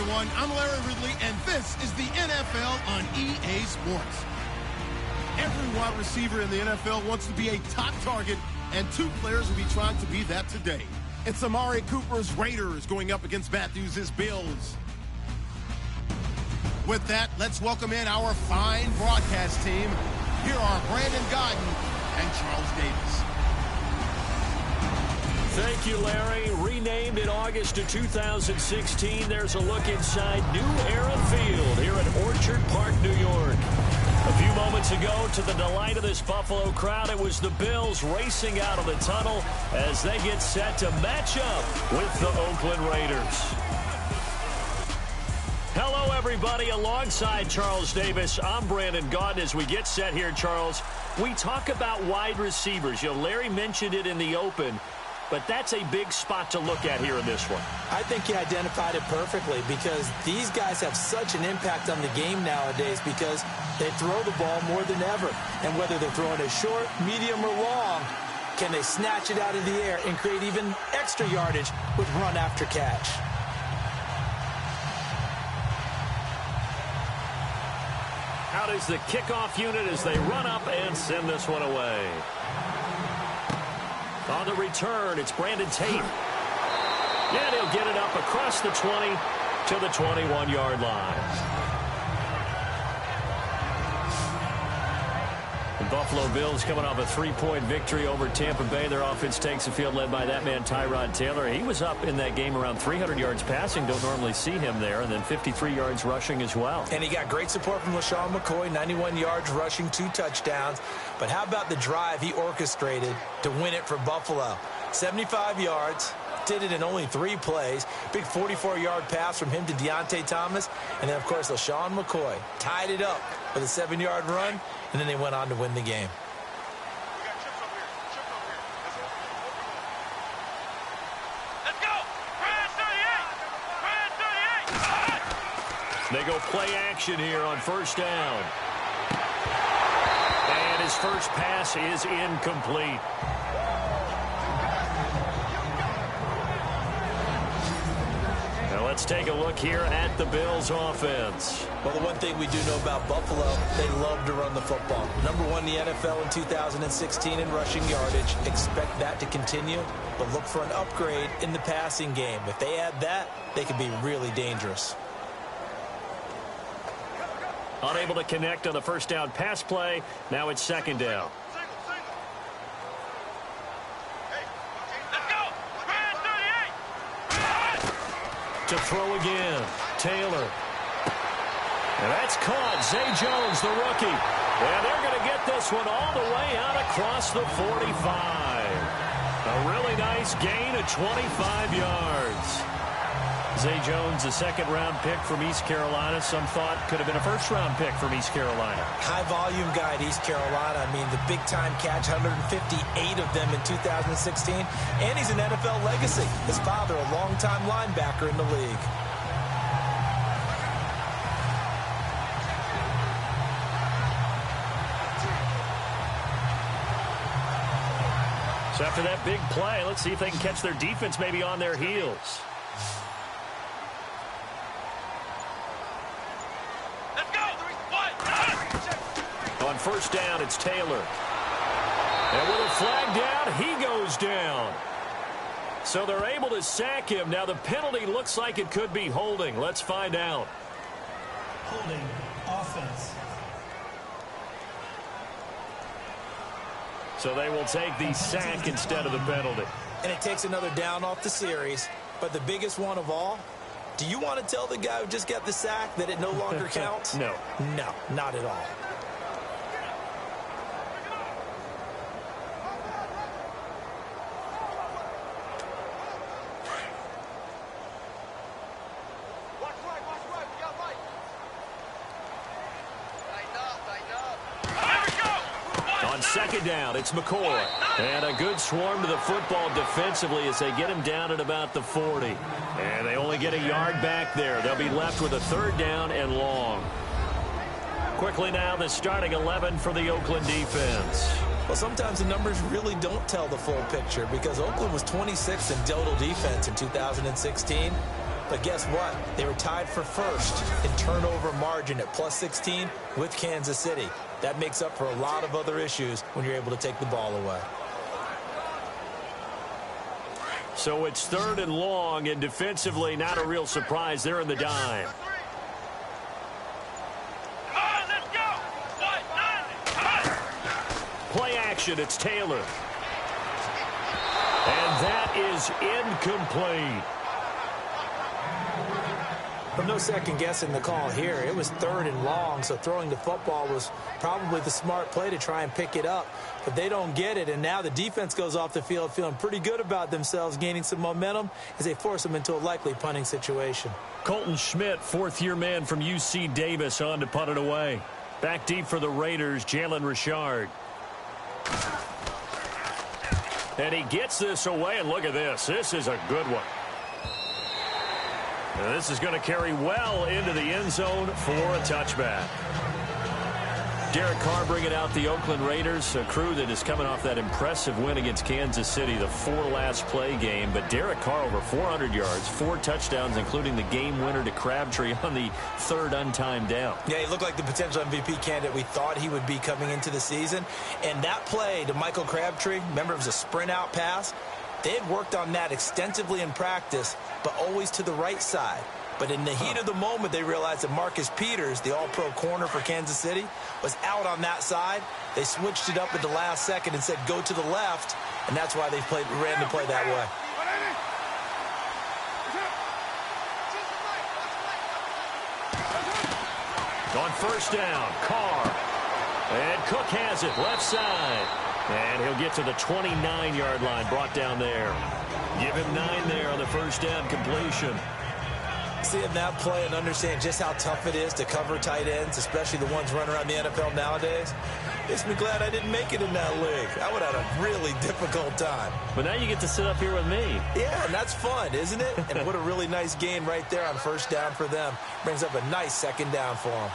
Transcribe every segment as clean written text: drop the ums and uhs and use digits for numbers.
everyone. I'm Larry Ridley, and this is the NFL on EA Sports. Every wide receiver in the NFL wants to be a top target, and two players will be trying to be that today. It's Amari Cooper's Raiders going up against Matthews' Bills. With that, let's welcome in our fine broadcast team. Here are Brandon Gaudin and Charles Davis. Thank you, Larry. Renamed in August of 2016, there's a look inside New Era Field here at Orchard Park, New York. A few moments ago, to the delight of this Buffalo crowd, it was the Bills racing out of the tunnel as they get set to match up with the Oakland Raiders. Hello, everybody. Alongside Charles Davis, I'm Brandon Gaudin. As we get set here, Charles, we talk about wide receivers. You know, Larry mentioned it in the open, but that's a big spot to look at here in this one. I think he identified it perfectly because these guys have such an impact on the game nowadays because they throw the ball more than ever. And whether they're throwing it short, medium, or long, can they snatch it out of the air and create even extra yardage with run after catch? Out is the kickoff unit as they run up and send this one away. On the return, it's Brandon Tate. And he'll get it up across the 20 to the 21-yard line. The Buffalo Bills coming off a 3-point victory over Tampa Bay. Their offense takes the field led by that man, Tyrod Taylor. He was up in that game around 300 yards passing. Don't normally see him there. And then 53 yards rushing as well. And he got great support from Lesean Mccoy, 91 yards rushing, 2 touchdowns. But how about the drive he orchestrated to win it for Buffalo? 75 yards. Did it in only 3 plays. Big 44-yard pass from him to Deontay Thomas. And then, of course, Lesean McCoy tied it up with a 7-yard run. And then they went on to win the game. Let's go! Brand 38! Brand 38! They go play action here on first down. And his first pass is incomplete. Let's take a look here at the Bills offense. Well, the one thing we do know about Buffalo, they love to run the football. #1 in the NFL in 2016 in rushing yardage. Expect that to continue, but look for an upgrade in the passing game. If they add that, they could be really dangerous. Unable to connect on the first down pass play. Now it's second down. To throw again, Taylor. And that's caught. Zay Jones, the rookie. And they're going to get this one all the way out across the 45. A really nice gain of 25 yards. Zay Jones, a second-round pick from East Carolina. Some thought could have been a first-round pick from East Carolina. High-volume guy at East Carolina. I mean, the big-time catch, 158 of them in 2016. And he's an NFL legacy. His father, a longtime linebacker in the league. So after that big play, let's see if they can catch their defense maybe on their heels. On first down, it's Taylor. And with a flag down, he goes down. So they're able to sack him. Now the penalty looks like it could be holding. Let's find out. Holding offense. So they will take the sack instead of the penalty. And it takes another down off the series. But the biggest one of all, do you want to tell the guy who just got the sack that it no longer counts? No. No, not at all. Second down, it's McCoy. And a good swarm to the football defensively as they get him down at about the 40. And they only get a yard back there. They'll be left with a third down and long. Quickly now, the starting 11 for the Oakland defense. Well, sometimes the numbers really don't tell the full picture because Oakland was 26th in total defense in 2016. But guess what? They were tied for first in turnover margin at plus 16 with Kansas City. That makes up for a lot of other issues when you're able to take the ball away. So it's 3rd and long, and defensively, not a real surprise. They're in the dime. Play action, it's Taylor. And that is incomplete. Well, no second guessing the call here. It was 3rd and long, so throwing the football was probably the smart play to try and pick it up. But they don't get it, and now the defense goes off the field feeling pretty good about themselves, gaining some momentum as they force them into a likely punting situation. Colton Schmidt, 4th-year man from UC Davis, on to punt it away. Back deep for the Raiders, Jalen Richard. And he gets this away, and look at this. This is a good one. And this is going to carry well into the end zone for a touchback. Derek Carr bringing out the Oakland Raiders, a crew that is coming off that impressive win against Kansas City, the 4 last play game. But Derek Carr over 400 yards, 4 touchdowns, including the game winner to Crabtree on the 3rd untimed down. Yeah, he looked like the potential MVP candidate we thought he would be coming into the season. And that play to Michael Crabtree, remember it was a sprint out pass. They had worked on that extensively in practice, but always to the right side. But in the heat of the moment, they realized that Marcus Peters, the all-pro corner for Kansas City, was out on that side. They switched it up at the last second and said, go to the left, and that's why they ran the play that way. On 1st down, Carr. And Cook has it, left side. And he'll get to the 29-yard line, brought down there. Give him 9 there on the 1st down completion. Seeing that play and understand just how tough it is to cover tight ends, especially the ones running around the NFL nowadays, makes me glad I didn't make it in that league. I would have had a really difficult time. But now you get to sit up here with me. Yeah, and that's fun, isn't it? And what a really nice gain right there on 1st down for them. Brings up a nice 2nd down for them.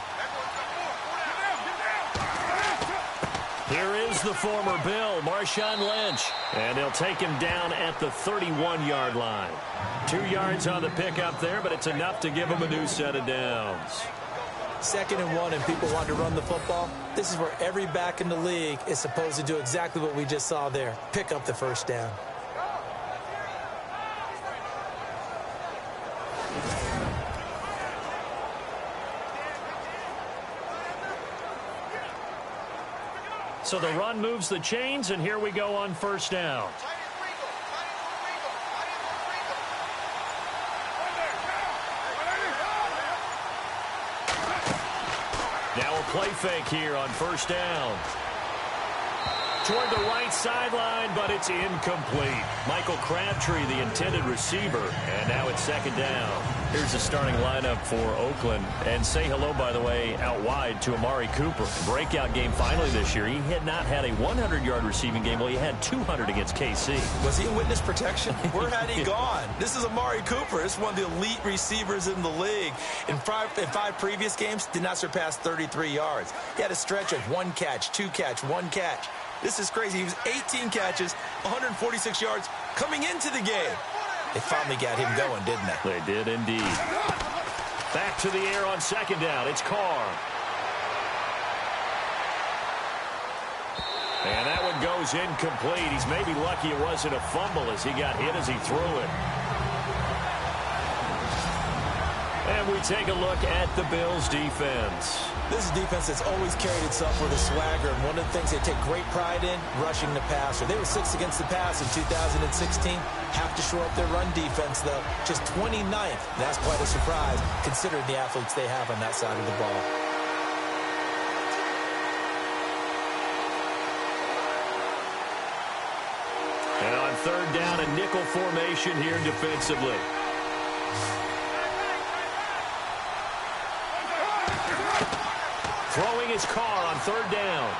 Here is the former Bill, Marshawn Lynch. And they'll take him down at the 31-yard line. 2 yards on the pickup there, but it's enough to give him a new set of downs. 2nd and 1, and people want to run the football. This is where every back in the league is supposed to do exactly what we just saw there. Pick up the 1st down. So the run moves the chains, and here we go on 1st down. Now a play fake here on 1st down. Toward the right sideline, but it's incomplete. Michael Crabtree, the intended receiver, and now it's 2nd down. Here's the starting lineup for Oakland. And say hello, by the way, out wide to Amari Cooper. Breakout game finally this year. He had not had a 100-yard receiving game. Well, he had 200 against KC. Was he in witness protection? Where had he gone? This is Amari Cooper. This is one of the elite receivers in the league. In five previous games, did not surpass 33 yards. He had a stretch of 1 catch, 2 catch, 1 catch. This is crazy. He was 18 catches, 146 yards coming into the game. They finally got him going, didn't they? They did indeed. Back to the air on 2nd down. It's Carr. And that one goes incomplete. He's maybe lucky it wasn't a fumble as he got hit as he threw it. And we take a look at the Bills' defense. This is a defense that's always carried itself with a swagger, and one of the things they take great pride in, rushing the passer. They were 6th against the pass in 2016. Have to shore up their run defense, though. Just 29th. That's quite a surprise, considering the athletes they have on that side of the ball. And on 3rd down, a nickel formation here defensively. Throwing his Carr on 3rd down.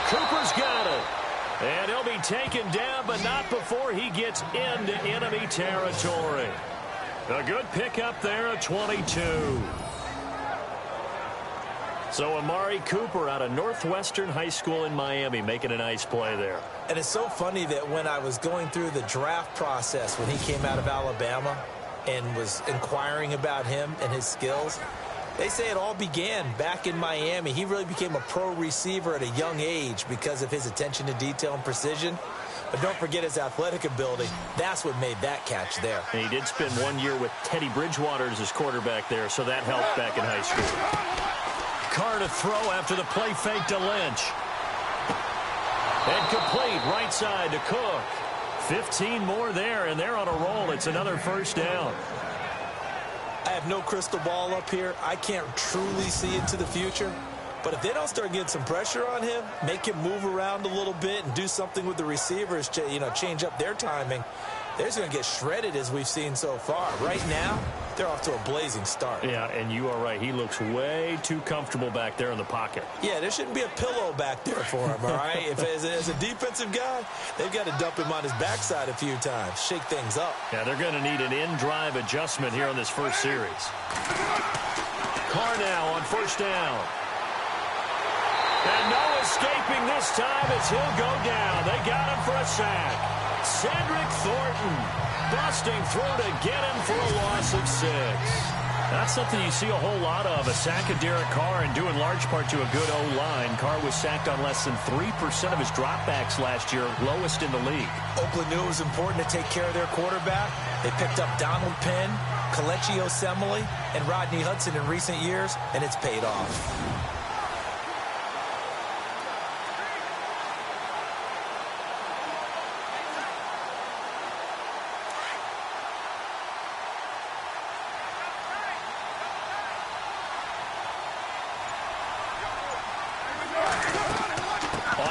Cooper's got it. And he'll be taken down, but not before he gets into enemy territory. A good pickup there at 22. So Amari Cooper out of Northwestern High School in Miami making a nice play there. And it's so funny that when I was going through the draft process when he came out of Alabama, and was inquiring about him and his skills. They say it all began back in Miami. He really became a pro receiver at a young age because of his attention to detail and precision. But don't forget his athletic ability. That's what made that catch there. And he did spend 1 year with Teddy Bridgewater as his quarterback there, so that helped back in high school. Carr to throw after the play fake to Lynch. And complete, right side to Cook. 15 more there, and they're on a roll. It's another first down. I have no crystal ball up here. I can't truly see into the future. But if they don't start getting some pressure on him, make him move around a little bit and do something with the receivers, change up their timing, they're just going to get shredded as we've seen so far. Right now, they're off to a blazing start. Yeah, and you are right. He looks way too comfortable back there in the pocket. Yeah, there shouldn't be a pillow back there for him, all right? If as a defensive guy, they've got to dump him on his backside a few times, shake things up. Yeah, they're going to need an in-drive adjustment here on this first series. Carr now on first down. And no escaping this time as he'll go down. They got him for a sack. Cedric Thornton busting through to get him for a loss of 6. That's something you see a whole lot of, a sack of Derek Carr, and due in large part to a good O-line. Carr was sacked on less than 3% of his dropbacks last year, lowest in the league. Oakland knew it was important to take care of their quarterback. They picked up Donald Penn, Kelechi Osemele, and Rodney Hudson in recent years, and it's paid off.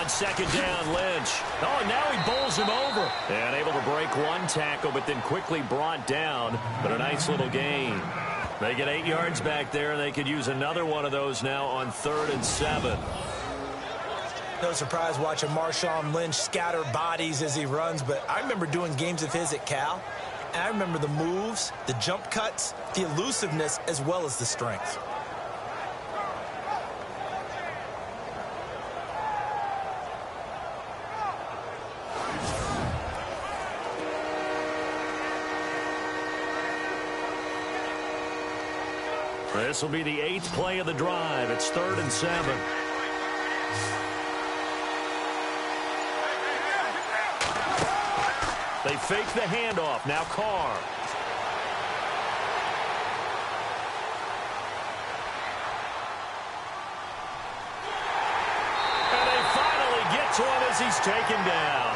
Second down, Lynch. Oh, and now he bowls him over. And able to break one tackle, but then quickly brought down. But a nice little gain. They get 8 yards back there, and they could use another one of those now on 3rd and 7. No surprise watching Marshawn Lynch scatter bodies as he runs, but I remember doing games of his at Cal, and I remember the moves, the jump cuts, the elusiveness, as well as the strength. This will be the 8th play of the drive. It's 3rd and 7. They fake the handoff. Now Carr. And they finally get to him as he's taken down.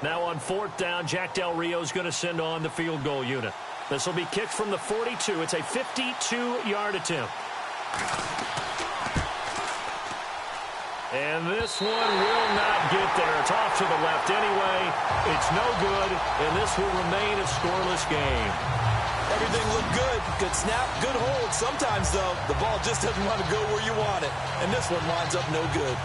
Now on 4th down, Jack Del Rio's going to send on the field goal unit. This will be kicked from the 42. It's a 52-yard attempt. And this one will not get there. It's off to the left anyway. It's no good, and this will remain a scoreless game. Everything looked good. Good snap, good hold. Sometimes, though, the ball just doesn't want to go where you want it. And this one winds up no good.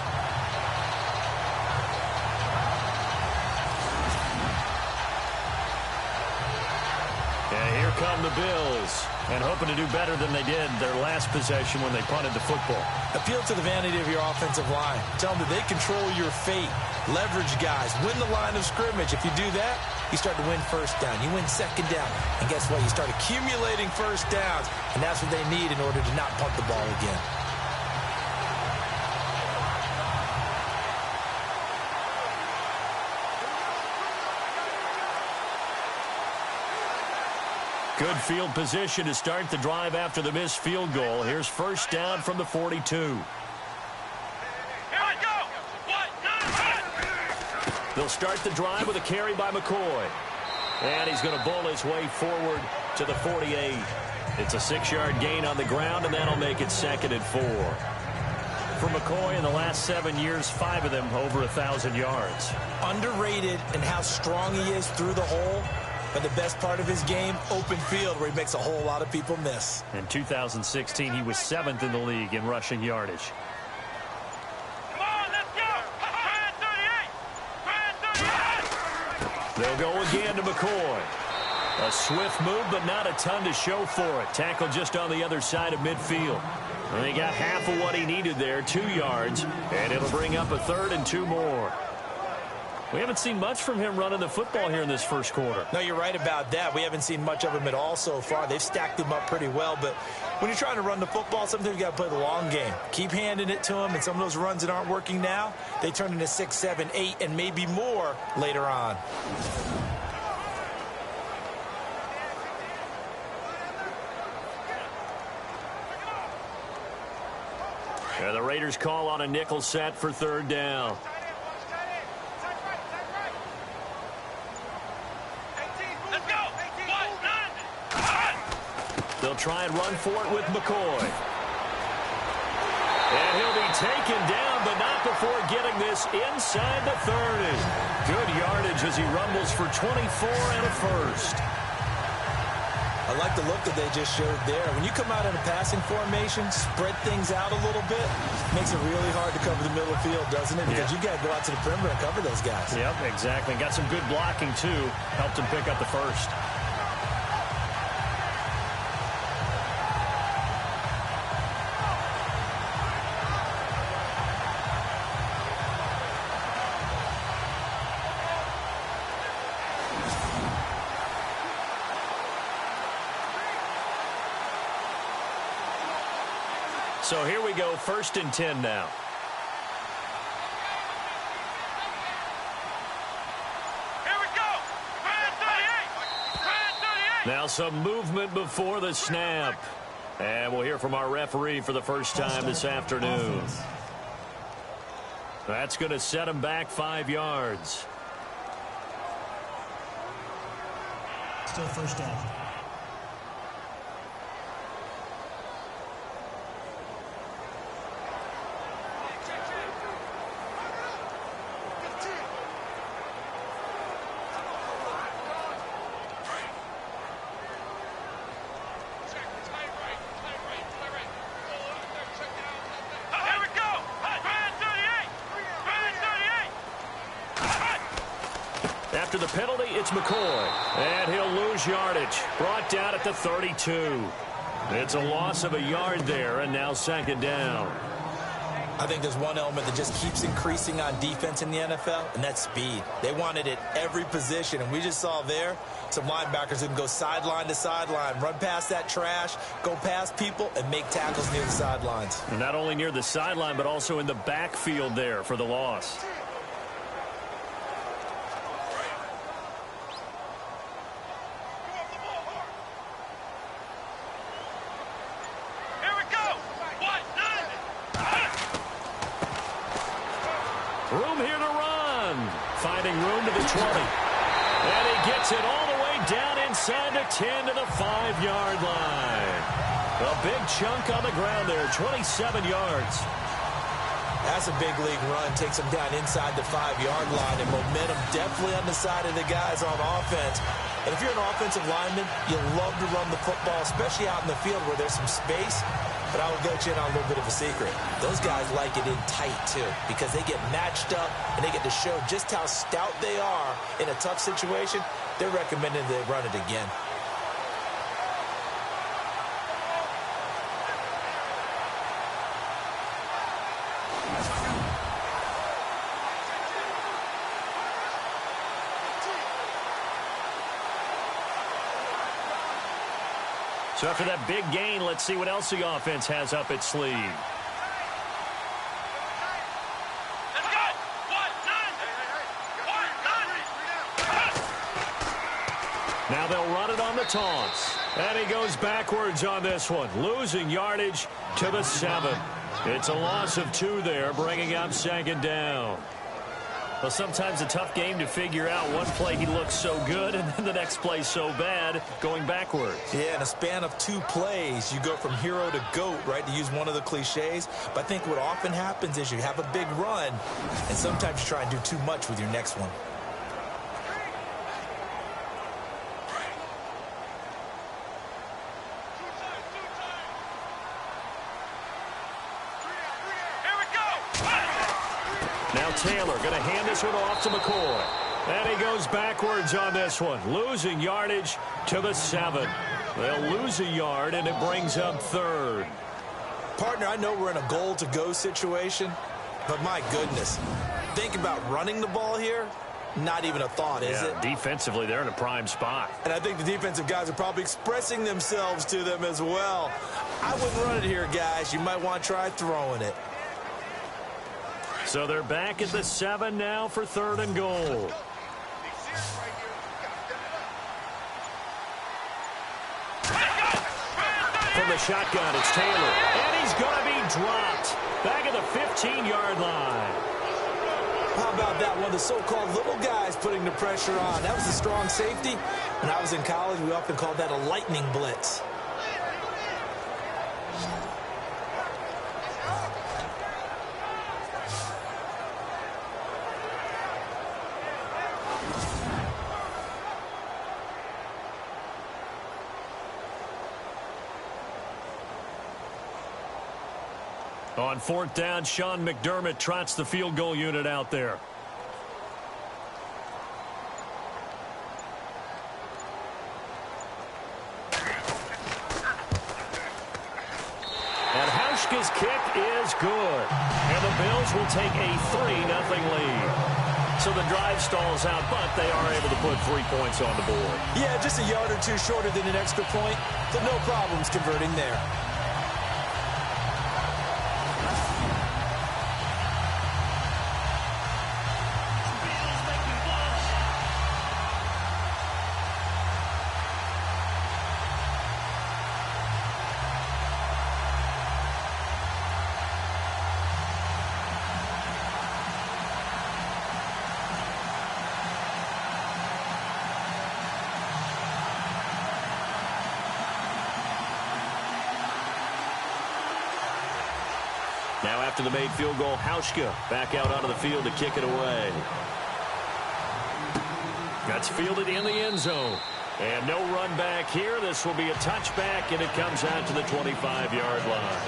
Come the Bills, and hoping to do better than they did their last possession when they punted the football. Appeal to the vanity of your offensive line. Tell them that they control your fate. Leverage guys. Win the line of scrimmage. If you do that, you start to win first down. You win second down. And guess what? You start accumulating first downs, and that's what they need in order to not punt the ball again. Good field position to start the drive after the missed field goal. Here's first down from the 42. They'll start the drive with a carry by McCoy. And he's going to bull his way forward to the 48. It's a 6-yard gain on the ground, and that'll make it 2nd and 4. For McCoy, in the last 7 years, 5 of them over 1,000 yards. Underrated in how strong he is through the hole. But the best part of his game, open field, where he makes a whole lot of people miss. In 2016, he was 7th in the league in rushing yardage. Come on, let's go! They'll go again to McCoy. A swift move, but not a ton to show for it. Tackle just on the other side of midfield. And he got half of what he needed there, 2 yards, and it'll bring up a 3rd and 2 more. We haven't seen much from him running the football here in this first quarter. No, you're right about that. We haven't seen much of him at all so far. They've stacked him up pretty well, but when you're trying to run the football, sometimes you got to play the long game. Keep handing it to him, and some of those runs that aren't working now, they turn into 6, 7, 8, and maybe more later on. And the Raiders call on a nickel set for 3rd down. They'll try and run for it with McCoy. And he'll be taken down, but not before getting this inside the 30. Good yardage as he rumbles for 24 and a first. I like the look that they just showed there. When you come out in a passing formation, spread things out a little bit, makes it really hard to cover the middle of the field, doesn't it? Because you've got to go out to the perimeter and cover those guys. Yep, exactly. Got some good blocking, too. Helped him pick up the first. So here we go, 1st and 10 now. Here we go! Brand 38! Now some movement before the snap. And we'll hear from our referee for the first time this afternoon. That's going to set him back 5 yards. Still 1st down. After the penalty, it's McCoy. And he'll lose yardage. Brought down at the 32. It's a loss of a yard there, and now 2nd down. I think there's one element that just keeps increasing on defense in the NFL, and that's speed. They want it at every position, and we just saw there some linebackers who can go sideline to sideline, run past that trash, go past people, and make tackles near the sidelines. And not only near the sideline, but also in the backfield there for the loss. Room here to run. Finding room to the 20. And he gets it all the way down inside the 10 to the 5-yard line. A big chunk on the ground there, 27 yards. That's a big league run. Takes him down inside the 5-yard line, and momentum definitely on the side of the guys on offense. And if you're an offensive lineman, you love to run the football, especially out in the field where there's some space. But I will get you in on a little bit of a secret. Those guys like it in tight, too, because they get matched up and they get to show just how stout they are in a tough situation. They're recommending they run it again. So after that big gain, let's see what else the offense has up its sleeve. Let's go! Now they'll run it on the taunts. And he goes backwards on this one, losing yardage to the 7. It's a loss of 2 there, bringing up 2nd down. Well, sometimes a tough game to figure out. One play he looks so good, and then the next play so bad, going backwards. Yeah, in a span of 2 plays, you go from hero to GOAT, right, to use one of the cliches. But I think what often happens is you have a big run, and sometimes you try and do too much with your next one. Taylor going to hand this one off to McCoy. And he goes backwards on this one, losing yardage to the 7. They'll lose a yard, and it brings up 3rd. Partner, I know we're in a goal-to-go situation, but my goodness, think about running the ball here. Not even a thought, is it? Defensively, they're in a prime spot. And I think the defensive guys are probably expressing themselves to them as well. I wouldn't run it here, guys. You might want to try throwing it. So they're back at the 7 now for 3rd and goal. From the shotgun, it's Taylor. And he's going to be dropped. Back at the 15-yard line. How about that? One of the so-called little guys putting the pressure on. That was a strong safety. When I was in college, we often called that a lightning blitz. On 4th down, Sean McDermott trots the field goal unit out there. And Hauschka's kick is good. And the Bills will take a 3-0 lead. So the drive stalls out, but they are able to put 3 points on the board. Yeah, just a yard or 2 shorter than an extra point, but no problems converting there. Now after the made field goal, Hauschka back out onto the field to kick it away. That's fielded in the end zone. And no run back here. This will be a touchback, and it comes out to the 25-yard line.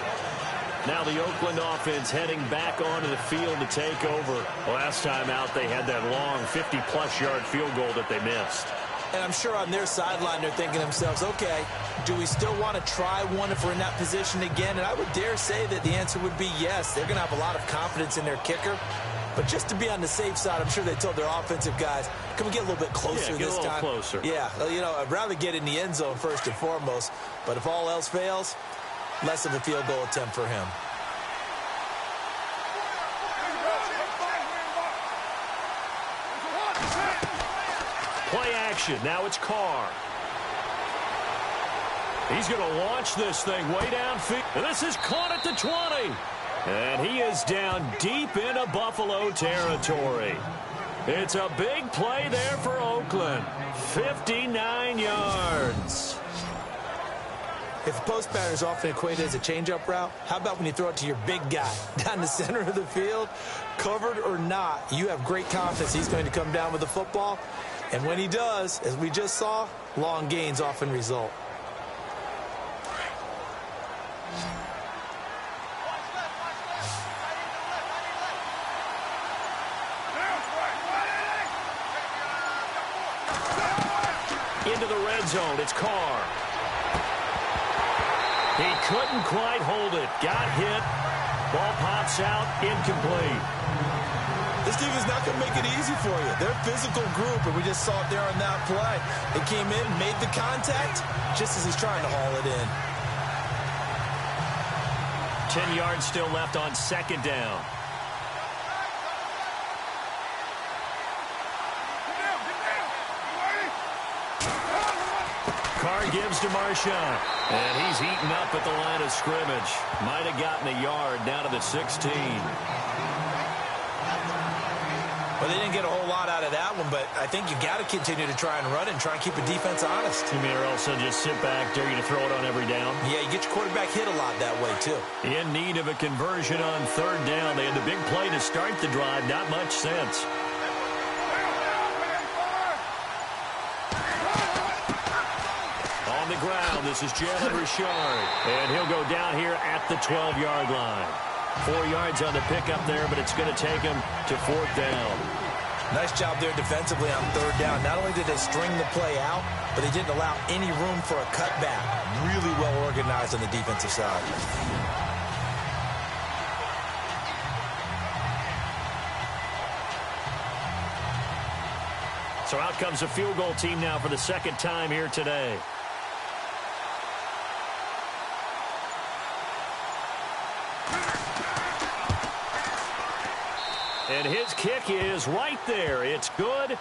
Now the Oakland offense heading back onto the field to take over. Last time out, they had that long 50-plus yard field goal that they missed. And I'm sure on their sideline they're thinking to themselves, okay, do we still want to try one if we're in that position again? And I would dare say that the answer would be yes. They're going to have a lot of confidence in their kicker. But just to be on the safe side, I'm sure they told their offensive guys, can we get a little bit closer this time? Closer. Yeah, you know, I'd rather get in the end zone first and foremost. But if all else fails, less of a field goal attempt for him. Play action. Now it's Carr. He's going to launch this thing way downfield. And this is caught at the 20. And he is down deep into Buffalo territory. It's a big play there for Oakland. 59 yards. If the post pattern is often equated as a change-up route, how about when you throw it to your big guy down the center of the field? Covered or not, you have great confidence he's going to come down with the football. And when he does, as we just saw, long gains often result. Into the red zone, it's Carr. He couldn't quite hold it. Got hit. Ball pops out, incomplete. This team is not going to make it easy for you. They're a physical group, and we just saw it there on that play. They came in, made the contact, just as he's trying to haul it in. 10 yards still left on second down. Carr gives to Marshawn, and he's eaten up at the line of scrimmage. Might have gotten a yard down to the 16. Well, they didn't get a whole lot out of that one, but I think you got to continue to try and run and try and keep a defense honest. You mean or also just sit back, dare you to throw it on every down? Yeah, you get your quarterback hit a lot that way, too. In need of a conversion on third down. They had the big play to start the drive. Not much sense. On the ground, this is Jalen Richard. And he'll go down here at the 12-yard line. 4 yards on the pickup there, but it's going to take him to fourth down. Nice job there defensively on third down. Not only did they string the play out, but they didn't allow any room for a cutback. Really well organized on the defensive side. So out comes a field goal team now for the second time here today. And his kick is right there. It's good,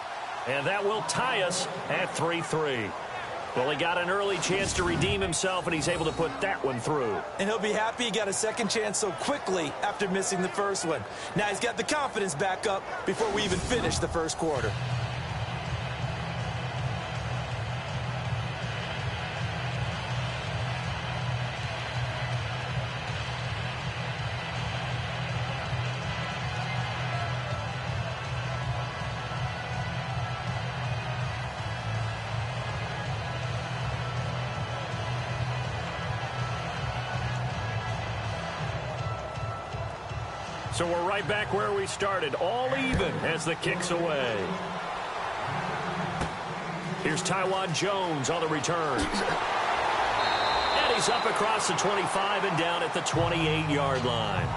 and that will tie us at 3-3. Well, he got an early chance to redeem himself, and he's able to put that one through. And he'll be happy he got a second chance so quickly after missing the first one. Now he's got the confidence back up before we even finish the first quarter. So we're right back where we started, all even as the kick's away. Here's Taiwan Jones on the return. And he's up across the 25 and down at the 28-yard line.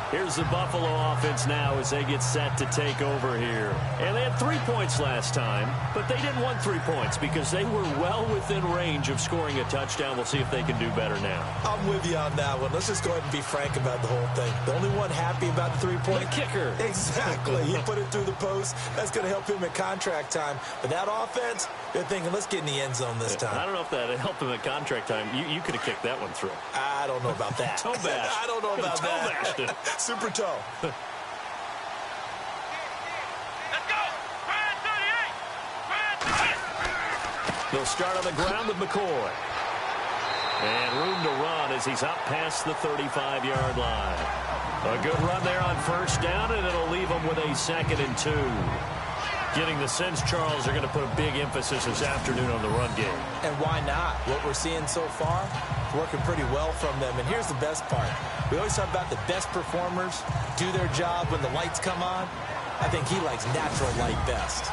Here's the Buffalo offense now as they get set to take over here. And they had 3 points last time, but they didn't want 3 points because they were well within range of scoring a touchdown. We'll see if they can do better now. I'm with you on that one. Let's just go ahead and be frank about the whole thing. The only one happy about the three-point kicker. Exactly. He put it through the post. That's going to help him at contract time. But that offense, they're thinking, let's get in the end zone this time. I don't know if that helped him at contract time. You could have kicked that one through. I don't know about that. Toe bash. I don't know about that. Toe bashed it. Super toe. Let's go! Brand 38! Brand 38! They'll start on the ground with McCoy. And room to run as he's up past the 35-yard line. A good run there on first down, and it'll leave him with a 2nd and 2. Getting the sense, Charles, they're going to put a big emphasis this afternoon on the run game. And why not? What we're seeing so far is working pretty well from them. And here's the best part. We always talk about the best performers do their job when the lights come on. I think he likes natural light best.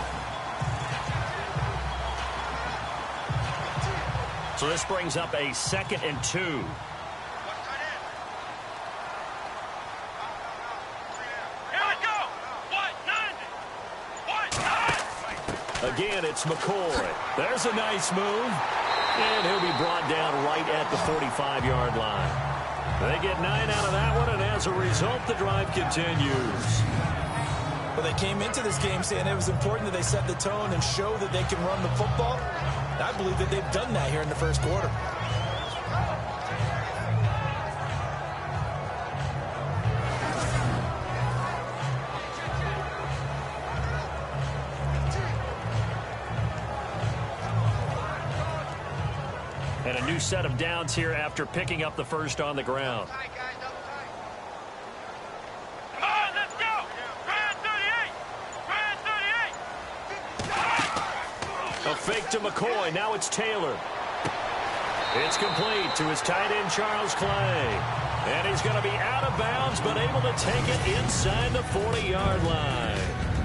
So this brings up a 2nd and 2. Again, it's McCoy. There's a nice move. And he'll be brought down right at the 45-yard line. They get 9 out of that one, and as a result, the drive continues. Well, they came into this game saying it was important that they set the tone and show that they can run the football. I believe that they've done that here in the first quarter. And a new set of downs here after picking up the first on the ground. Come on, let's go! Brand 38! Brand 38! A fake to McCoy. Now it's Taylor. It's complete to his tight end, Charles Clay. And he's going to be out of bounds, but able to take it inside the 40-yard line.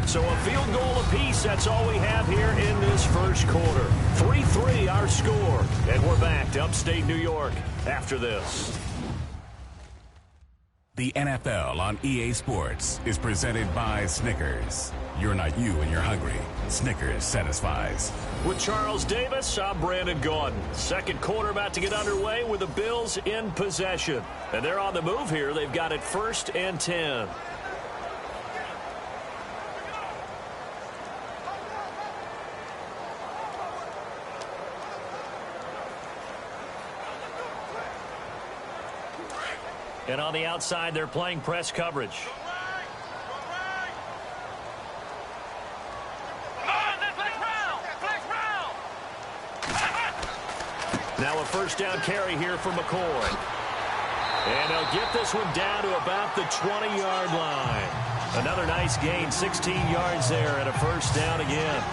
So a field goal apiece, that's all we have here in this first quarter. 3-3 our score. And we're back to upstate New York after this. The NFL on EA Sports is presented by Snickers. You're not you when you're hungry. Snickers satisfies. With Charles Davis, I'm Brandon Gaudin. Second quarter about to get underway with the Bills in possession. And they're on the move here. They've got it 1st and 10. And on the outside, they're playing press coverage. Now a first down carry here for McCoy. And they'll get this one down to about the 20-yard line. Another nice gain, 16 yards there, and a first down again.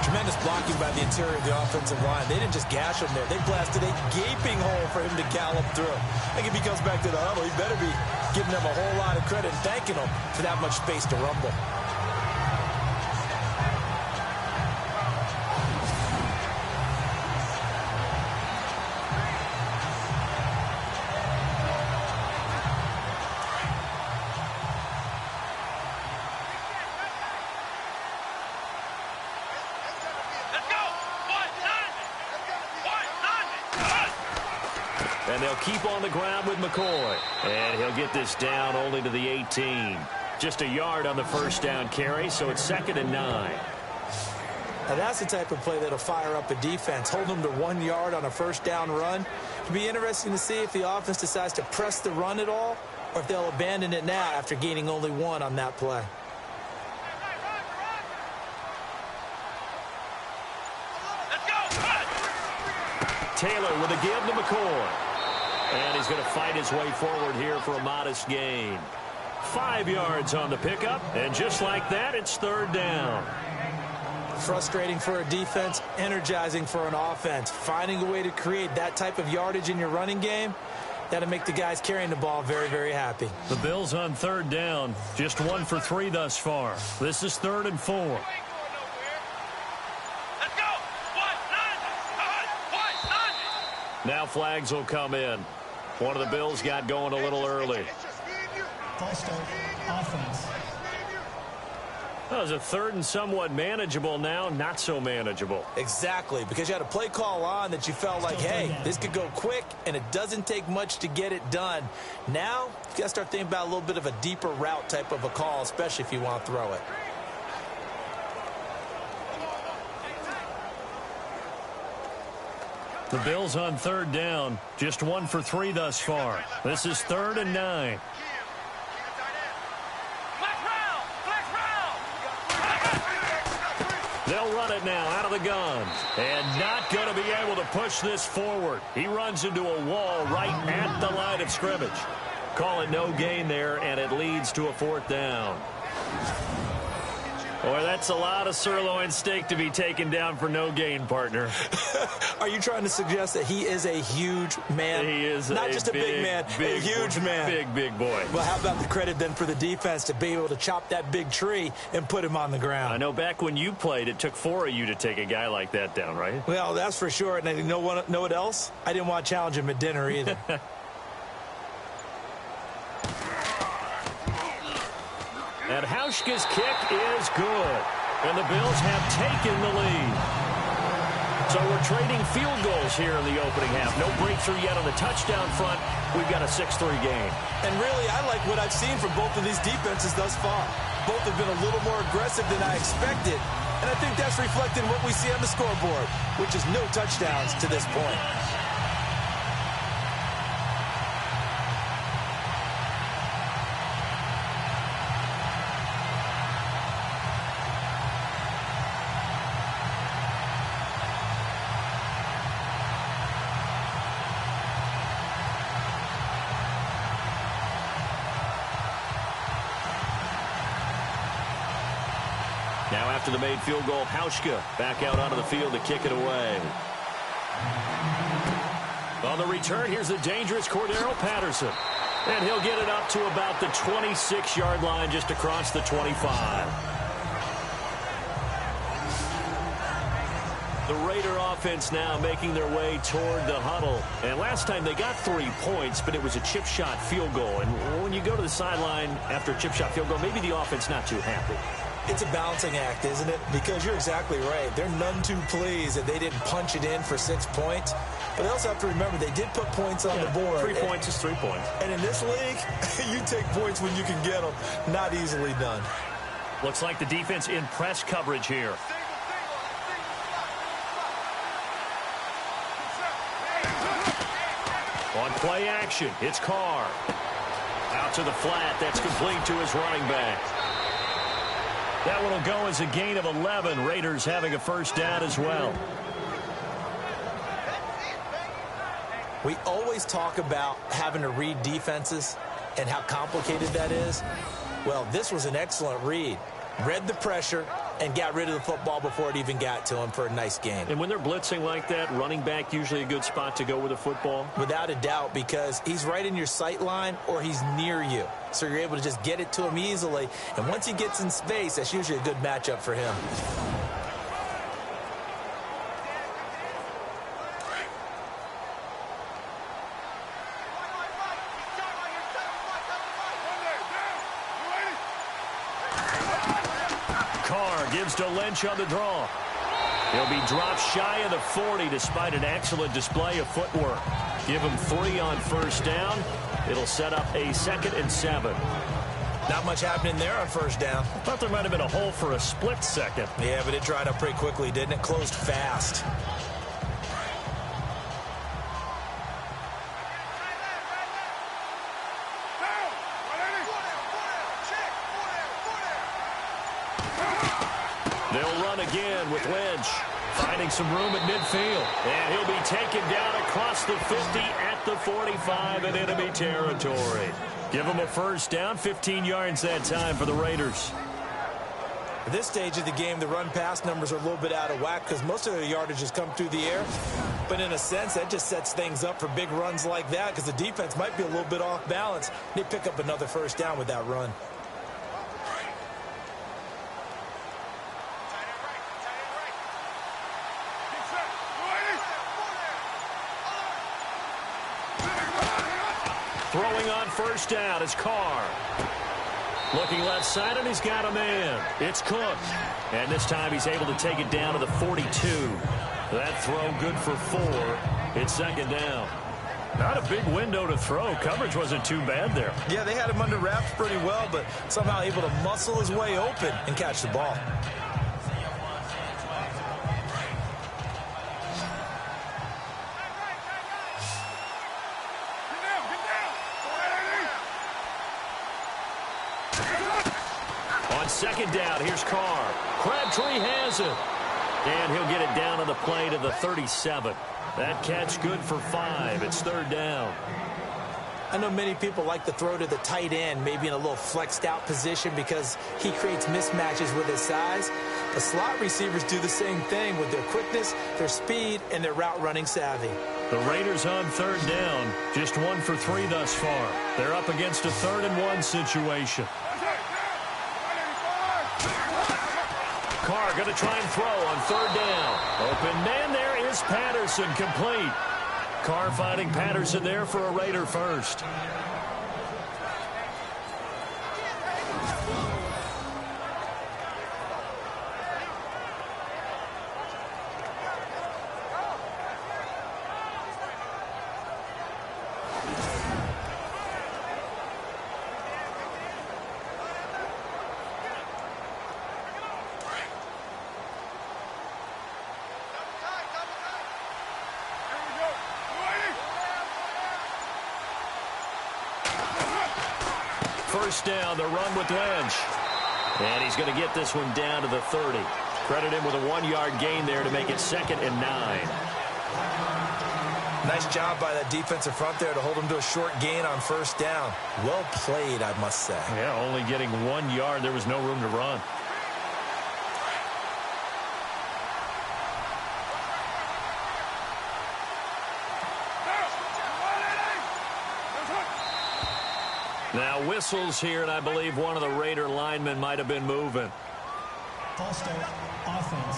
Tremendous blocking by the interior of the offensive line. They didn't just gash him there. They blasted a gaping hole for him to gallop through. I think if he comes back to the huddle, he better be giving them a whole lot of credit and thanking them for that much space to rumble. And they'll keep on the ground with McCoy. And he'll get this down only to the 18. Just a yard on the first down carry, so it's 2nd and 9. Now that's the type of play that'll fire up a defense. Hold them to 1 yard on a first down run. It'll be interesting to see if the offense decides to press the run at all, or if they'll abandon it now after gaining only 1 on that play. Taylor with a give to McCoy. And he's going to fight his way forward here for a modest gain. 5 yards on the pickup, and just like that, it's 3rd down. Frustrating for a defense, energizing for an offense. Finding a way to create that type of yardage in your running game, that'll make the guys carrying the ball very, very happy. The Bills on 3rd down, just 1 for 3 thus far. This is 3rd and 4. Now flags will come in. One of the Bills got going a little early. False start, offense. Well, it's a 3rd and somewhat manageable now, not so manageable. Exactly, because you had a play call on that you felt like, hey, this could go quick, and it doesn't take much to get it done. Now, you got to start thinking about a little bit of a deeper route type of a call, especially if you want to throw it. The Bills on 3rd down, just 1 for 3 thus far. This is 3rd and 9. They'll run it now out of the gun. And not going to be able to push this forward. He runs into a wall right at the line of scrimmage. Call it no gain there, and it leads to a 4th down. Boy, that's a lot of sirloin steak to be taken down for no gain, partner. Are you trying to suggest that he is a huge man? He is not just a big man, a huge man. Big boy. Well, how about the credit then for the defense to be able to chop that big tree and put him on the ground? I know back when you played, it took 4 of you to take a guy like that down, right? Well, that's for sure. And you know what else? I didn't want to challenge him at dinner either. And Hauschka's kick is good. And the Bills have taken the lead. So we're trading field goals here in the opening half. No breakthrough yet on the touchdown front. We've got a 6-3 game. And really, I like what I've seen from both of these defenses thus far. Both have been a little more aggressive than I expected. And I think that's reflected in what we see on the scoreboard, which is no touchdowns to this point. Now after the made field goal, Hauschka back out onto the field to kick it away. On the return, here's the dangerous Cordero Patterson. And he'll get it up to about the 26-yard line just across the 25. The Raider offense now making their way toward the huddle. And last time they got 3 points, but it was a chip shot field goal. And when you go to the sideline after a chip shot field goal, maybe the offense not too happy. It's a balancing act, isn't it? Because you're exactly right. They're none too pleased that they didn't punch it in for 6 points. But they also have to remember they did put points on the board. 3 points is 3 points. And in this league, you take points when you can get them. Not easily done. Looks like the defense in press coverage here. On Play action. It's Carr. Out to the flat. That's complete to his running back. That one will go as a gain of 11. Raiders having a first down as well. We always talk about having to read defenses and how complicated that is. Well, this was an excellent read. Read the pressure and got rid of the football before it even got to him for a nice gain. And when they're blitzing like that, running back usually a good spot to go with the football? Without a doubt, because he's right in your sight line or he's near you. So you're able to just get it to him easily. And once he gets in space, that's usually a good matchup for him. Gives to Lynch on the draw. He'll be dropped shy of the 40 despite an excellent display of footwork. Give him 3 on first down. It'll set up a 2nd and 7. Not much happening there on first down. I thought there might have been a hole for a split second. Yeah, but it dried up pretty quickly, didn't it? Closed fast. They'll run again with Lynch. Finding some room at midfield. And he'll be taken down across the 50 at the 45 in enemy territory. Give him a first down, 15 yards that time for the Raiders. At this stage of the game, the run-pass numbers are a little bit out of whack because most of their yardage has come through the air. But in a sense, that just sets things up for big runs like that because the defense might be a little bit off balance. They pick up another first down with that run. Throwing on first down is Carr. Looking left side, and he's got a man. It's Cook. And this time he's able to take it down to the 42. That throw good for 4. It's 2nd down. Not a big window to throw. Coverage wasn't too bad there. Yeah, they had him under wraps pretty well, but somehow able to muscle his way open and catch the ball. On 2nd down, here's Carr. Crabtree has it. And he'll get it down on the play to the 37. That catch good for 5. It's 3rd down. I know many people like to throw to the tight end, maybe in a little flexed out position because he creates mismatches with his size. The slot receivers do the same thing with their quickness, their speed, and their route running savvy. The Raiders on 3rd down, just 1 for 3 thus far. They're up against a 3rd and 1 situation. Carr going to try and throw on 3rd down. Open man there is Patterson, complete. Carr finding Patterson there for a Raider first. First down, the run with Lynch. And he's going to get this one down to the 30. Credit him with a 1-yard gain there to make it 2nd and 9. Nice job by that defensive front there to hold him to a short gain on first down. Well played, I must say. Yeah, only getting 1 yard. There was no room to run. Now whistles here, and I believe one of the Raider linemen might have been moving. False start, offense.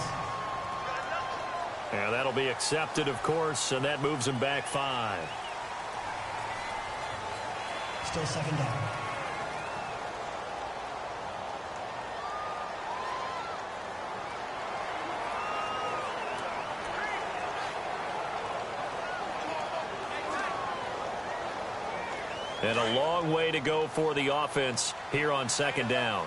And that'll be accepted, of course, and that moves him back 5. Still 2nd down. And a long way to go for the offense here on 2nd down.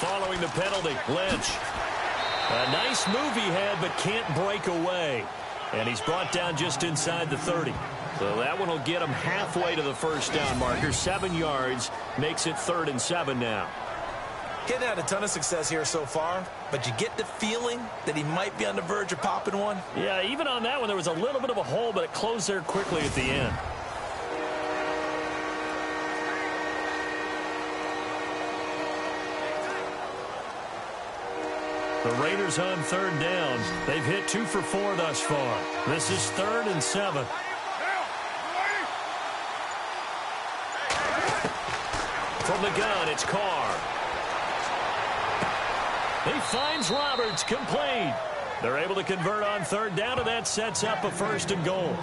Following the penalty, Lynch. A nice move he had, but can't break away. And he's brought down just inside the 30. So that one will get him halfway to the first down marker. 7 yards makes it 3rd and 7 now. Getting had a ton of success here so far, but you get the feeling that he might be on the verge of popping one. Yeah, even on that one, there was a little bit of a hole, but it closed there quickly at the end. The Raiders on 3rd down. They've hit 2 for 4 thus far. This is 3rd and 7. From the gun, it's Carr. He finds Roberts, complete. They're able to convert on 3rd down, and that sets up a 1st and goal.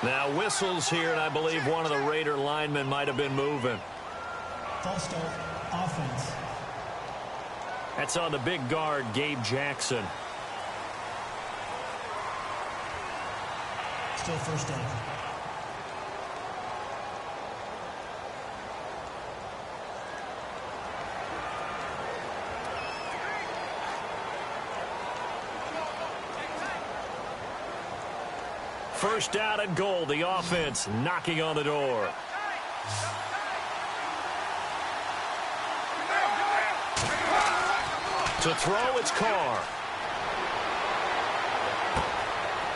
Now whistles here, and I believe one of the Raider linemen might have been moving. False start, offense. That's on the big guard, Gabe Jackson. Still 1st down. First down and goal. The offense knocking on the door. To throw, it's Carr.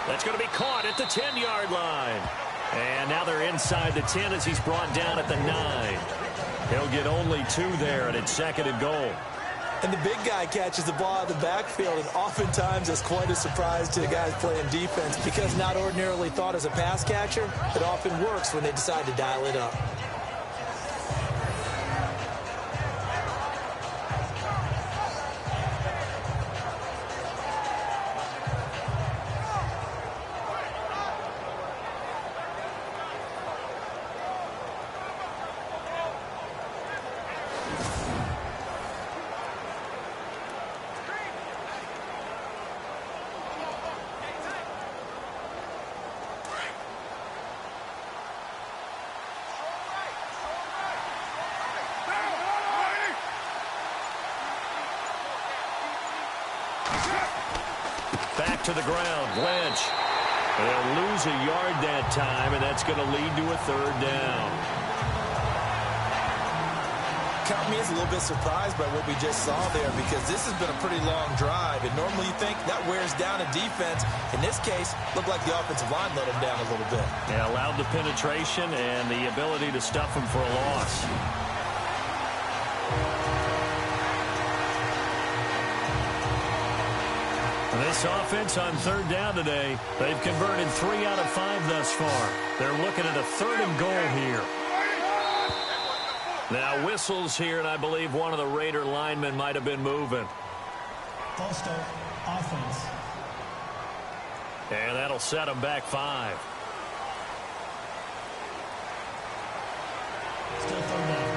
That's going to be caught at the 10-yard line. And now they're inside the 10 as he's brought down at the 9. He'll get only 2 there, and it's 2nd and goal. And the big guy catches the ball out of the backfield, and oftentimes it's quite a surprise to the guys playing defense because not ordinarily thought as a pass catcher, it often works when they decide to dial it up. Back to the ground, Lynch. They'll lose a yard that time, and that's going to lead to a 3rd down. Count me as a little bit surprised by what we just saw there because this has been a pretty long drive, and normally you think that wears down a defense. In this case, looked like the offensive line let them down a little bit. Yeah, allowed the penetration and the ability to stuff them for a loss. This offense on 3rd down today, they've converted 3 out of 5 thus far. They're looking at a 3rd and goal here. Now whistles here, and I believe one of the Raider linemen might have been moving. False start, offense. And that'll set them back 5. Still 3rd down.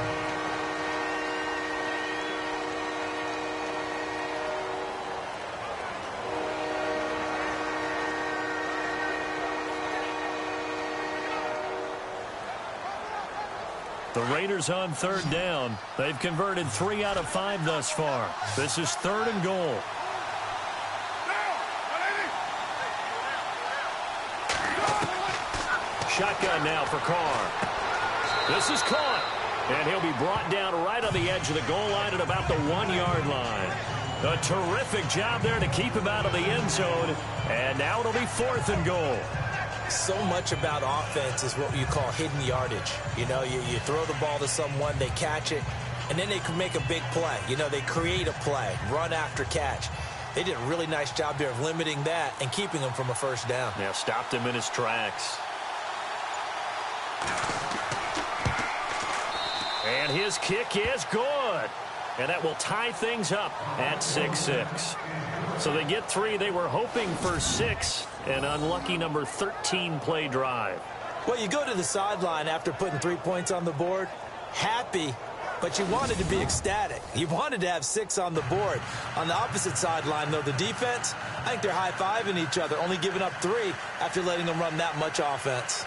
The Raiders on 3rd down. They've converted 3 out of 5 thus far. This is 3rd and goal. Shotgun now for Carr. This is caught. And he'll be brought down right on the edge of the goal line at about the 1-yard line. A terrific job there to keep him out of the end zone. And now it'll be 4th and goal. So much about offense is what you call hidden yardage. You know, you throw the ball to someone, they catch it, and then they can make a big play. You know, they create a play, run after catch. They did a really nice job there of limiting that and keeping him from a 1st down. Yeah, stopped him in his tracks. And his kick is good. And that will tie things up at 6-6. So they get 3. They were hoping for 6. An unlucky number 13 play drive. Well, you go to the sideline after putting 3 points on the board, happy, but you wanted to be ecstatic. You wanted to have 6 on the board. On the opposite sideline, though, the defense, I think they're high-fiving each other, only giving up 3 after letting them run that much offense.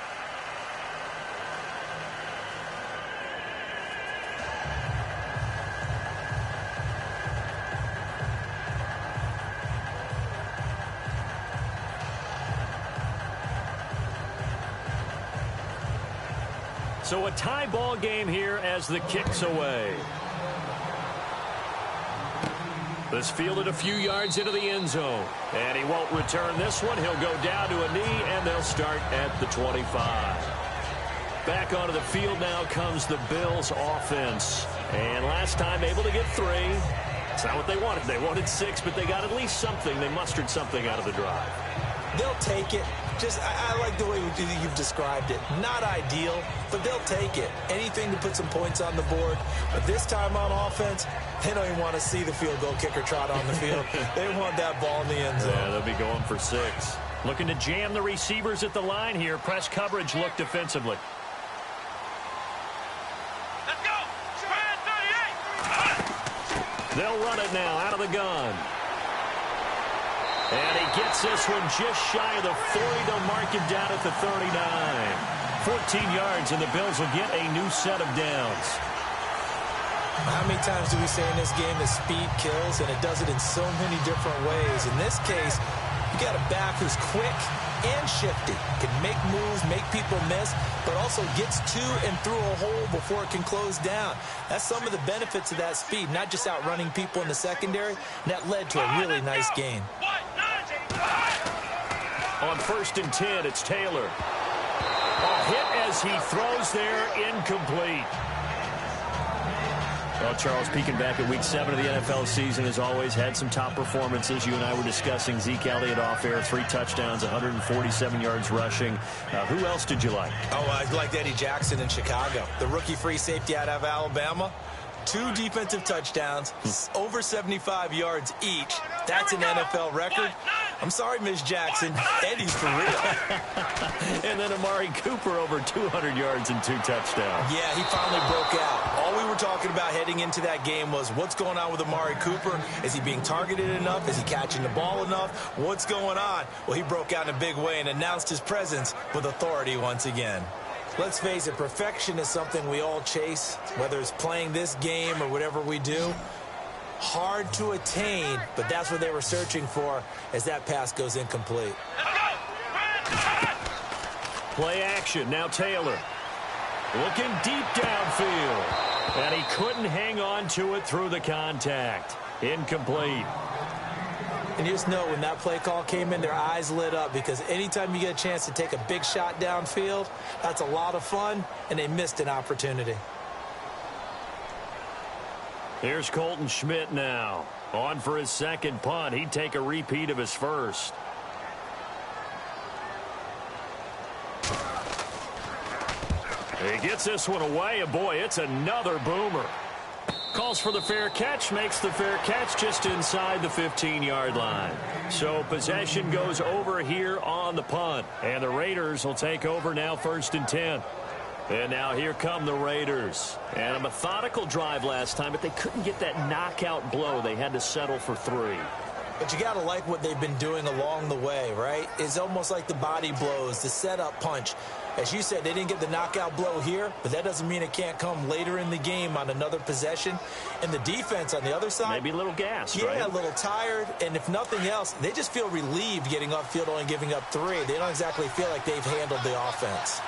So a tie ball game here as the kick's away. This fielded a few yards into the end zone. And he won't return this one. He'll go down to a knee, and they'll start at the 25. Back onto the field now comes the Bills offense. And last time able to get 3. It's not what they wanted. They wanted 6, but they got at least something. They mustered something out of the drive. They'll take it. I like the way you've described it. Not ideal, but they'll take it. Anything to put some points on the board. But this time on offense, they don't even want to see the field goal kicker trot on the field. They want that ball in the end zone. Yeah, they'll be going for 6. Looking to jam the receivers at the line here. Press coverage look defensively. Let's go. Spread 38. They'll run it now out of the gun. And he gets this one just shy of the 40. They'll mark him down at the 39. 14 yards, and the Bills will get a new set of downs. How many times do we say in this game that speed kills, and it does it in so many different ways? In this case, you got a back who's quick and shifty, can make moves, make people miss, but also gets to and through a hole before it can close down. That's some of the benefits of that speed, not just outrunning people in the secondary, and that led to a really nice gain. On 1st and 10, it's Taylor. A hit as he throws there, incomplete. Well, Charles, peeking back at week 7 of the NFL season, as always, had some top performances. You and I were discussing Zeke Elliott off air, 3 touchdowns, 147 yards rushing. Who else did you like? Oh, I liked Eddie Jackson in Chicago, the rookie free safety out of Alabama. 2 defensive touchdowns, over 75 yards each. That's an NFL record. I'm sorry, Ms. Jackson. Eddie's for real. And then Amari Cooper over 200 yards and 2 touchdowns. Yeah, he finally broke out. All we were talking about heading into that game was what's going on with Amari Cooper. Is he being targeted enough? Is he catching the ball enough? What's going on? Well, he broke out in a big way and announced his presence with authority once again. Let's face it, perfection is something we all chase, whether it's playing this game or whatever we do. Hard to attain, but that's what they were searching for as that pass goes incomplete. Play action, now Taylor. Looking deep downfield. And he couldn't hang on to it through the contact. Incomplete. And you just know when that play call came in, their eyes lit up, because anytime you get a chance to take a big shot downfield, that's a lot of fun, and they missed an opportunity. Here's Colton Schmidt now. On for his second punt. He'd take a repeat of his first. He gets this one away, and boy, it's another boomer. Calls for the fair catch, makes the fair catch just inside the 15-yard line. So possession goes over here on the punt, and the Raiders will take over now 1st and 10. And now here come the Raiders. And a methodical drive last time, but they couldn't get that knockout blow. They had to settle for 3. But you got to like what they've been doing along the way, right? It's almost like the body blows, the setup punch. As you said, they didn't get the knockout blow here, but that doesn't mean it can't come later in the game on another possession. And the defense on the other side, maybe a little gassed, right? Yeah, a little tired. And if nothing else, they just feel relieved getting upfield, only giving up 3. They don't exactly feel like they've handled the offense.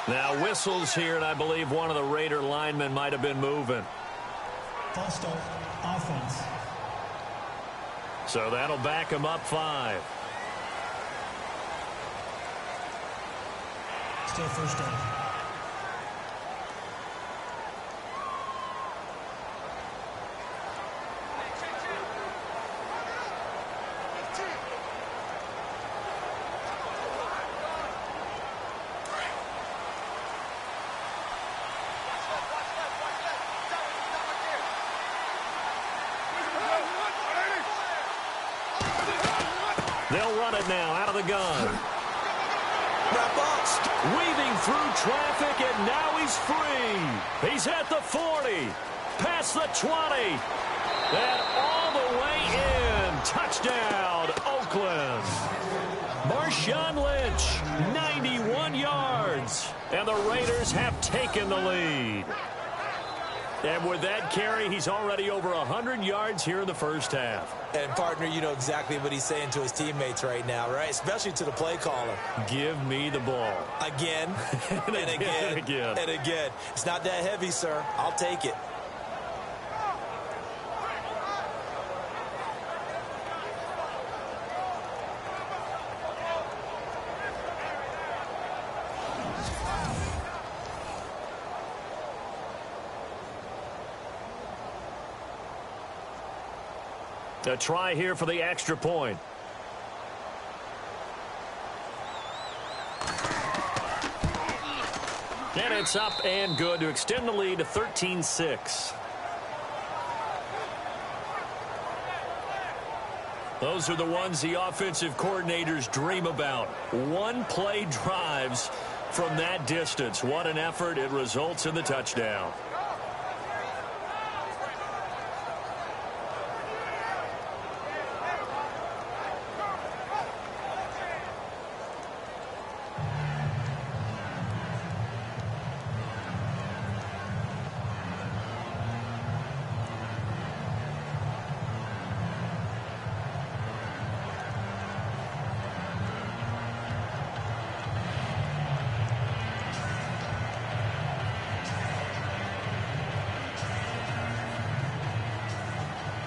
Now whistles here, and I believe one of the Raider linemen might have been moving. False start, offense. So that'll back him up 5. Still first down. They'll run it now out of the gun. Wrap up. Weaving through traffic, and now he's free. He's at the 40, past the 20, and all the way in. Touchdown, Oakland. Marshawn Lynch, 91 yards, and the Raiders have taken the lead. And with that carry, he's already over 100 yards here in the first half. And, partner, you know exactly what he's saying to his teammates right now, right? Especially to the play caller. Give me the ball. Again, and again, and again. It's not that heavy, sir. I'll take it. A try here for the extra point. And it's up and good to extend the lead to 13-6. Those are the ones the offensive coordinators dream about. One-play drives from that distance. What an effort. It results in the touchdown.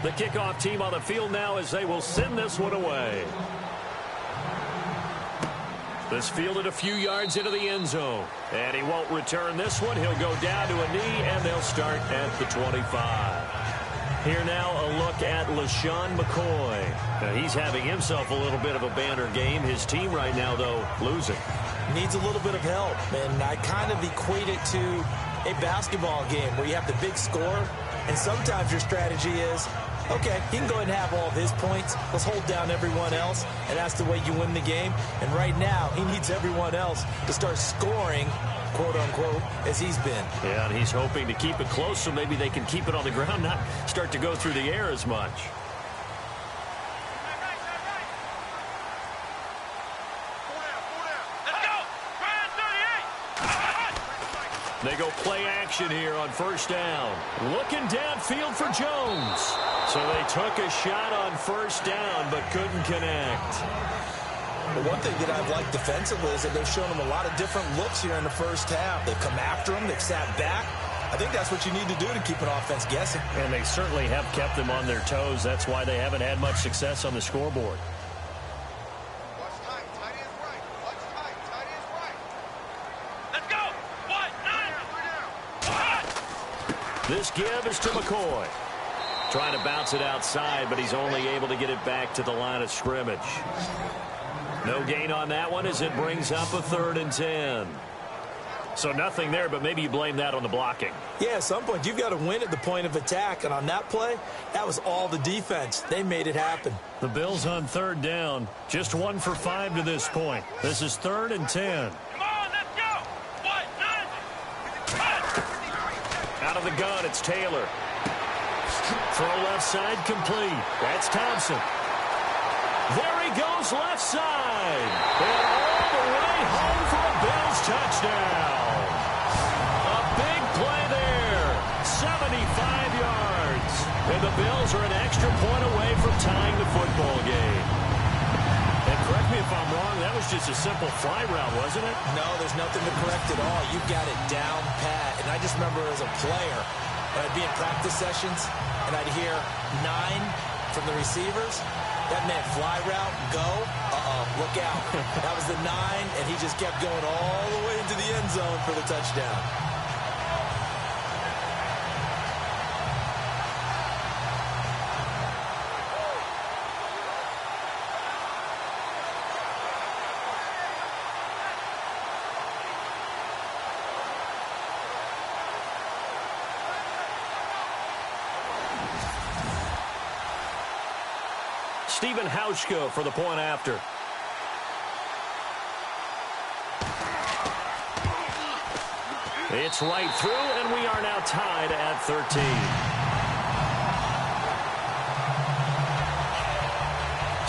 The kickoff team on the field now as they will send this one away. This fielded a few yards into the end zone. And he won't return this one. He'll go down to a knee, and they'll start at the 25. Here now a look at Lesean Mccoy. Now, he's having himself a little bit of a banner game. His team right now, though, losing. Needs a little bit of help. And I kind of equate it to a basketball game where you have the big score. And sometimes your strategy is, okay, he can go ahead and have all of his points. Let's hold down everyone else, and that's the way you win the game. And right now, he needs everyone else to start scoring, quote-unquote, as he's been. Yeah, and he's hoping to keep it close so maybe they can keep it on the ground, not start to go through the air as much. They go play action here on first down. Looking downfield for Jones. So they took a shot on first down but couldn't connect. But one thing that I've liked defensively is that they've shown him a lot of different looks here in the first half. They've come after him. They've sat back. I think that's what you need to do to keep an offense guessing. And they certainly have kept them on their toes. That's why they haven't had much success on the scoreboard. This give is to McCoy. Trying to bounce it outside, but he's only able to get it back to the line of scrimmage. No gain on that one as it brings up a 3rd and 10. So nothing there, but maybe you blame that on the blocking. Yeah, at some point you've got to win at the point of attack. And on that play, that was all the defense. They made it happen. The Bills on 3rd down. Just 1 for 5 to this point. This is 3rd and 10. Out of the gun, it's Taylor. Throw left side complete. That's Thompson. There he goes left side. And all the way home for a Bills touchdown. A big play there. 75 yards. And the Bills are an extra point away from tying the football game. And correct me if I'm wrong, that was just a simple fly route, wasn't it? No, there's nothing to correct at all. You've got it down pat. And I just remember as a player, when I'd be in practice sessions, and I'd hear 9 from the receivers, that meant fly route, go, look out. That was the 9, and he just kept going all the way into the end zone for the touchdown. Stephen Hauschka for the point after. It's right through, and we are now tied at 13.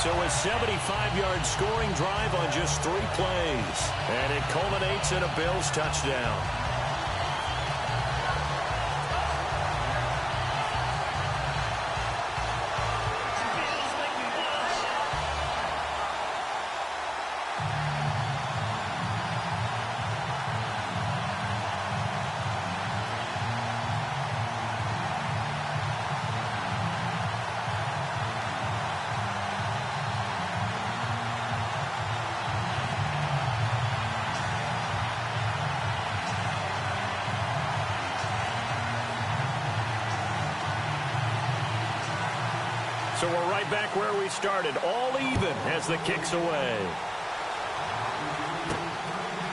So a 75-yard scoring drive on just 3 plays. And it culminates in a Bills touchdown. So we're right back where we started, all even as the kick's away.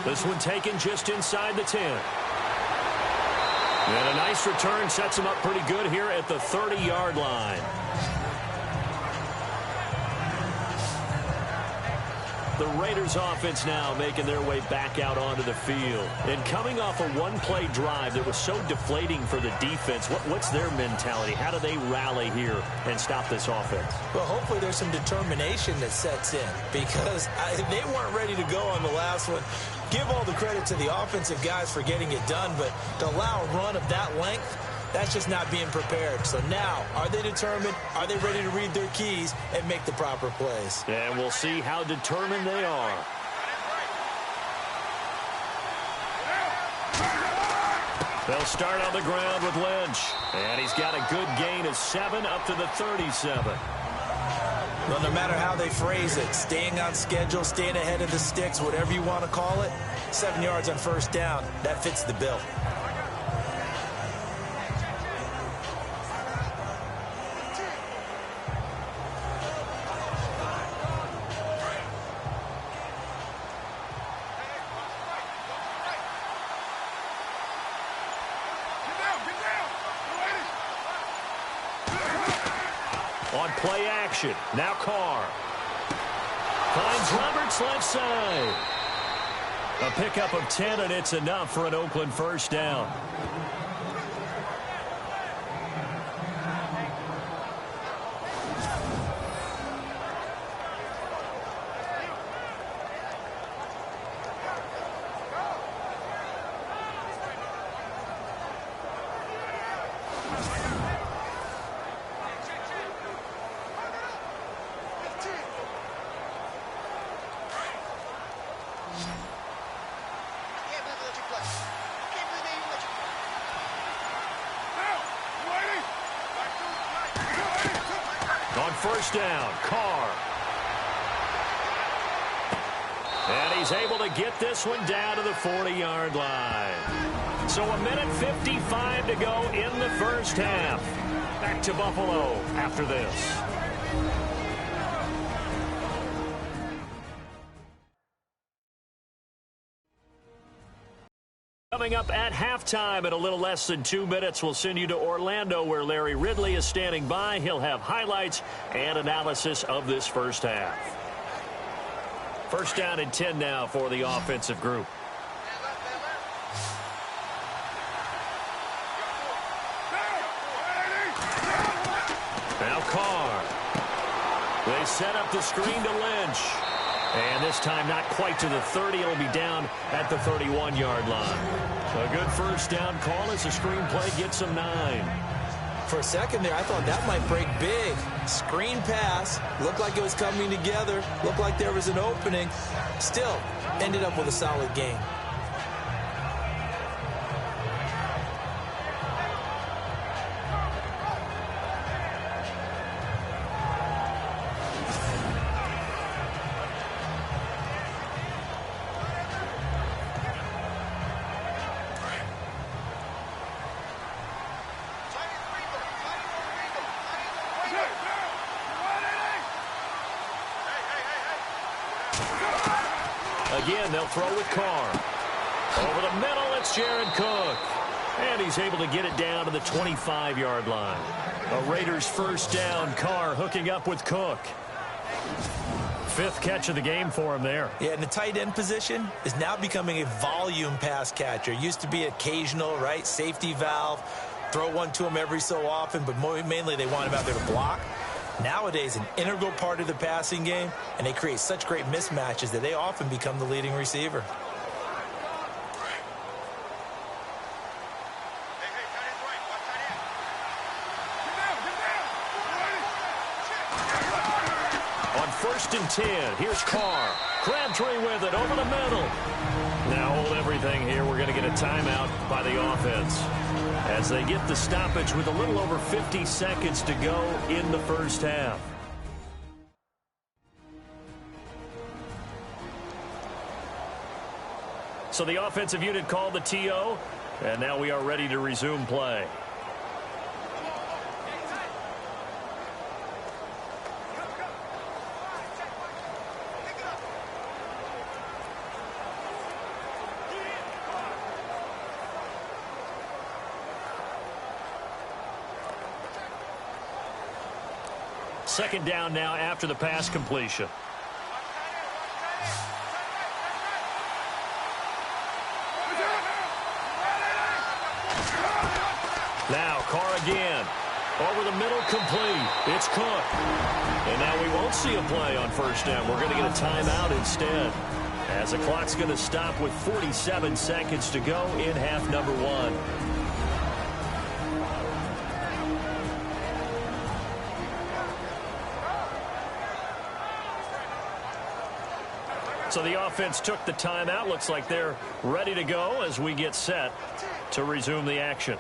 This one taken just inside the 10. And a nice return sets him up pretty good here at the 30-yard line. The Raiders offense now making their way back out onto the field. And coming off a one-play drive that was so deflating for the defense, what's their mentality? How do they rally here and stop this offense? Well, hopefully there's some determination that sets in because they weren't ready to go on the last one. Give all the credit to the offensive guys for getting it done, but to allow a run of that length, that's just not being prepared. So now, are they determined? Are they ready to read their keys and make the proper plays? And we'll see how determined they are. They'll start on the ground with Lynch. And he's got a good gain of 7 up to the 37. Well, no matter how they phrase it, staying on schedule, staying ahead of the sticks, whatever you want to call it, 7 yards on first down, that fits the bill. On play action, now Carr. Finds Roberts left side. A pickup of 10, and it's enough for an Oakland first down. On first down, Carr. And he's able to get this one down to the 40-yard line. So a minute 55 to go in the first half. Back to Buffalo after this. Coming up at halftime in a little less than 2 minutes, we'll send you to Orlando where Larry Ridley is standing by. He'll have highlights and analysis of this first half. First down and 10 now for the offensive group. Now Carr. They set up the screen to Lynch. And this time not quite to the 30. It'll be down at the 31-yard line. A good first down call as the screen play gets him 9. For a second there, I thought that might break big. Screen pass. Looked like it was coming together. Looked like there was an opening. Still, ended up with a solid gain. Again, they'll throw with Carr. Over the middle, it's Jared Cook. And he's able to get it down to the 25-yard line. A Raiders first down. Carr hooking up with Cook. Fifth catch of the game for him there. Yeah, and the tight end position is now becoming a volume pass catcher. Used to be occasional, right? Safety valve. Throw one to him every so often, but mainly they want him out there to block. Nowadays, an integral part of the passing game, and they create such great mismatches that they often become the leading receiver. On 1st and 10, here's Carr. Crabtree with it over the middle. Now hold everything here. We're going to get a timeout by the offense as they get the stoppage with a little over 50 seconds to go in the first half. So the offensive unit called the TO, and now we are ready to resume play. Second down now after the pass completion. Now Carr again. Over the middle, complete. It's Cook. And now we won't see a play on first down. We're going to get a timeout instead, as the clock's going to stop with 47 seconds to go in half number 1. So the offense took the timeout. Looks like they're ready to go as we get set to resume the action.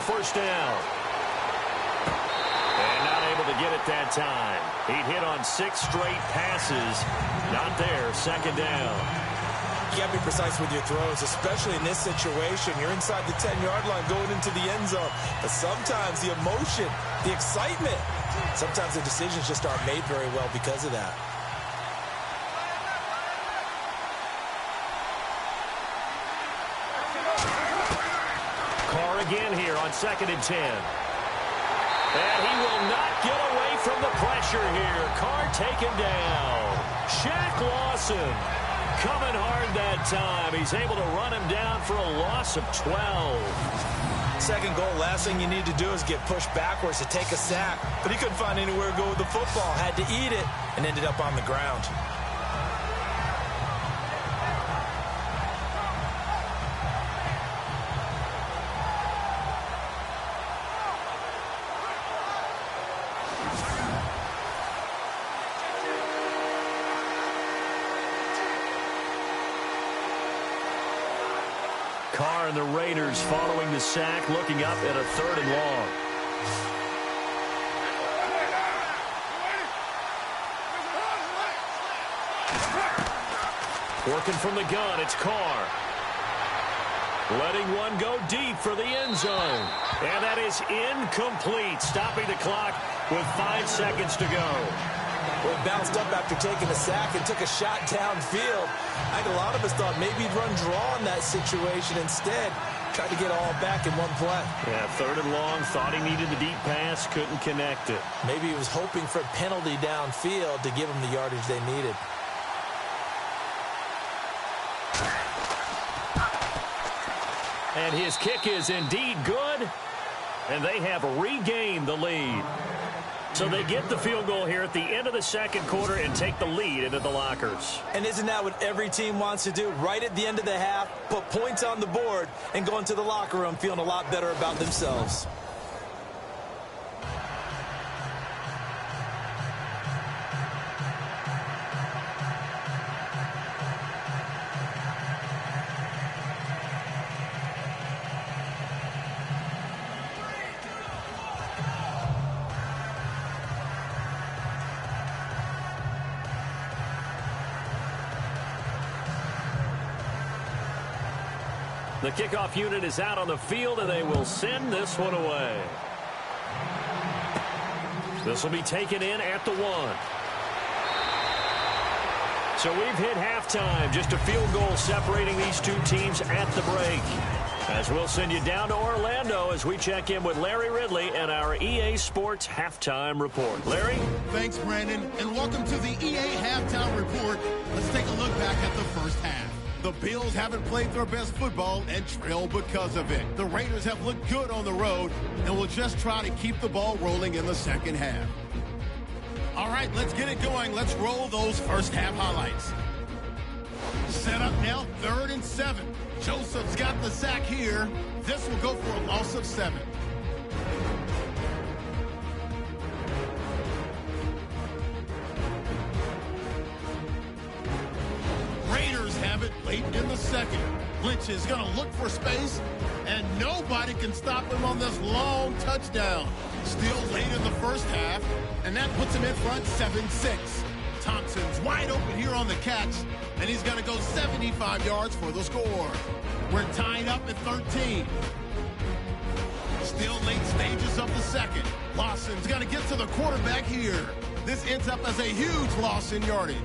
First down. And not able to get it that time. He'd hit on 6 straight passes. Not there. Second down. You got to be precise with your throws, especially in this situation. You're inside the 10-yard line going into the end zone. But sometimes the emotion, the excitement, sometimes the decisions just aren't made very well because of that. Again here on 2nd and 10. And he will not get away from the pressure here. Carr taken down. Shaq Lawson coming hard that time. He's able to run him down for a loss of 12. Second goal, last thing you need to do is get pushed backwards to take a sack. But he couldn't find anywhere to go with the football. Had to eat it and ended up on the ground. Carr and the Raiders following the sack, looking up at a 3rd and long. Working from the gun, it's Carr. Letting one go deep for the end zone. And that is incomplete, stopping the clock with 5 seconds to go. Well, he bounced up after taking a sack and took a shot downfield. I think a lot of us thought maybe he'd run draw in that situation. Instead, tried to get all back in one play. Yeah, 3rd and long, thought he needed the deep pass, couldn't connect it. Maybe he was hoping for a penalty downfield to give him the yardage they needed. And his kick is indeed good, and they have regained the lead. So they get the field goal here at the end of the second quarter and take the lead into the lockers. And isn't that what every team wants to do? Right at the end of the half, put points on the board and go into the locker room feeling a lot better about themselves. The kickoff unit is out on the field, and they will send this one away. This will be taken in at the 1. So we've hit halftime. Just a field goal separating these two teams at the break. As we'll send you down to Orlando as we check in with Larry Ridley and our EA Sports Halftime Report. Larry? Thanks, Brandon, and welcome to the EA Halftime Report. Let's take a look back at the first half. The Bills haven't played their best football and trail because of it. The Raiders have looked good on the road and will just try to keep the ball rolling in the second half. All right, let's get it going. Let's roll those first half highlights. Set up now, 3rd and 7. Joseph's got the sack here. This will go for a loss of 7. Raiders have it late in the second. Lynch is going to look for space, and nobody can stop him on this long touchdown. Still late in the first half, and that puts him in front 7-6. Thompson's wide open here on the catch, and he's going to go 75 yards for the score. We're tied up at 13. Still late stages of the second. Lawson's going to get to the quarterback here. This ends up as a huge loss in yardage.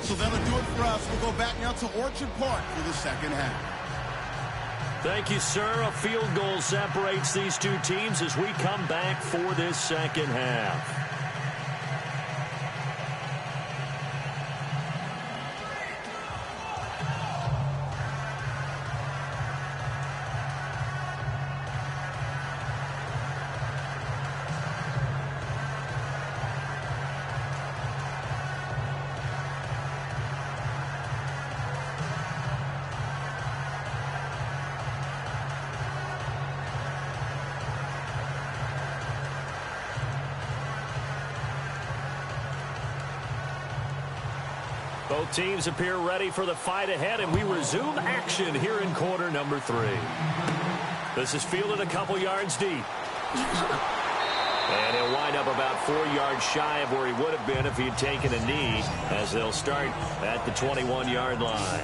So that'll do it for us. We'll go back now to Orchard Park for the second half. Thank you, sir. A field goal separates these two teams as we come back for this second half. Both teams appear ready for the fight ahead, and we resume action here in quarter number 3. This is fielded a couple yards deep. And he'll wind up about 4 yards shy of where he would have been if he had taken a knee, as they'll start at the 21-yard line.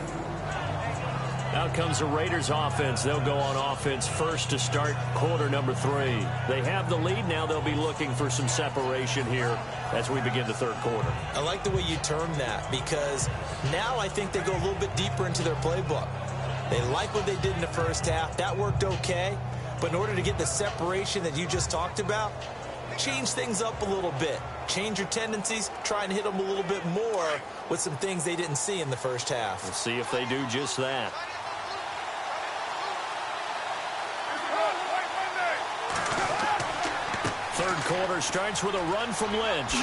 Out comes the Raiders offense. They'll go on offense first to start quarter number 3. They have the lead now. They'll be looking for some separation here as we begin the third quarter. I like the way you term that, because now I think they go a little bit deeper into their playbook. They like what they did in the first half. That worked okay. But in order to get the separation that you just talked about, change things up a little bit. Change your tendencies. Try and hit them a little bit more with some things they didn't see in the first half. We'll see if they do just that. Third quarter starts with a run from Lynch.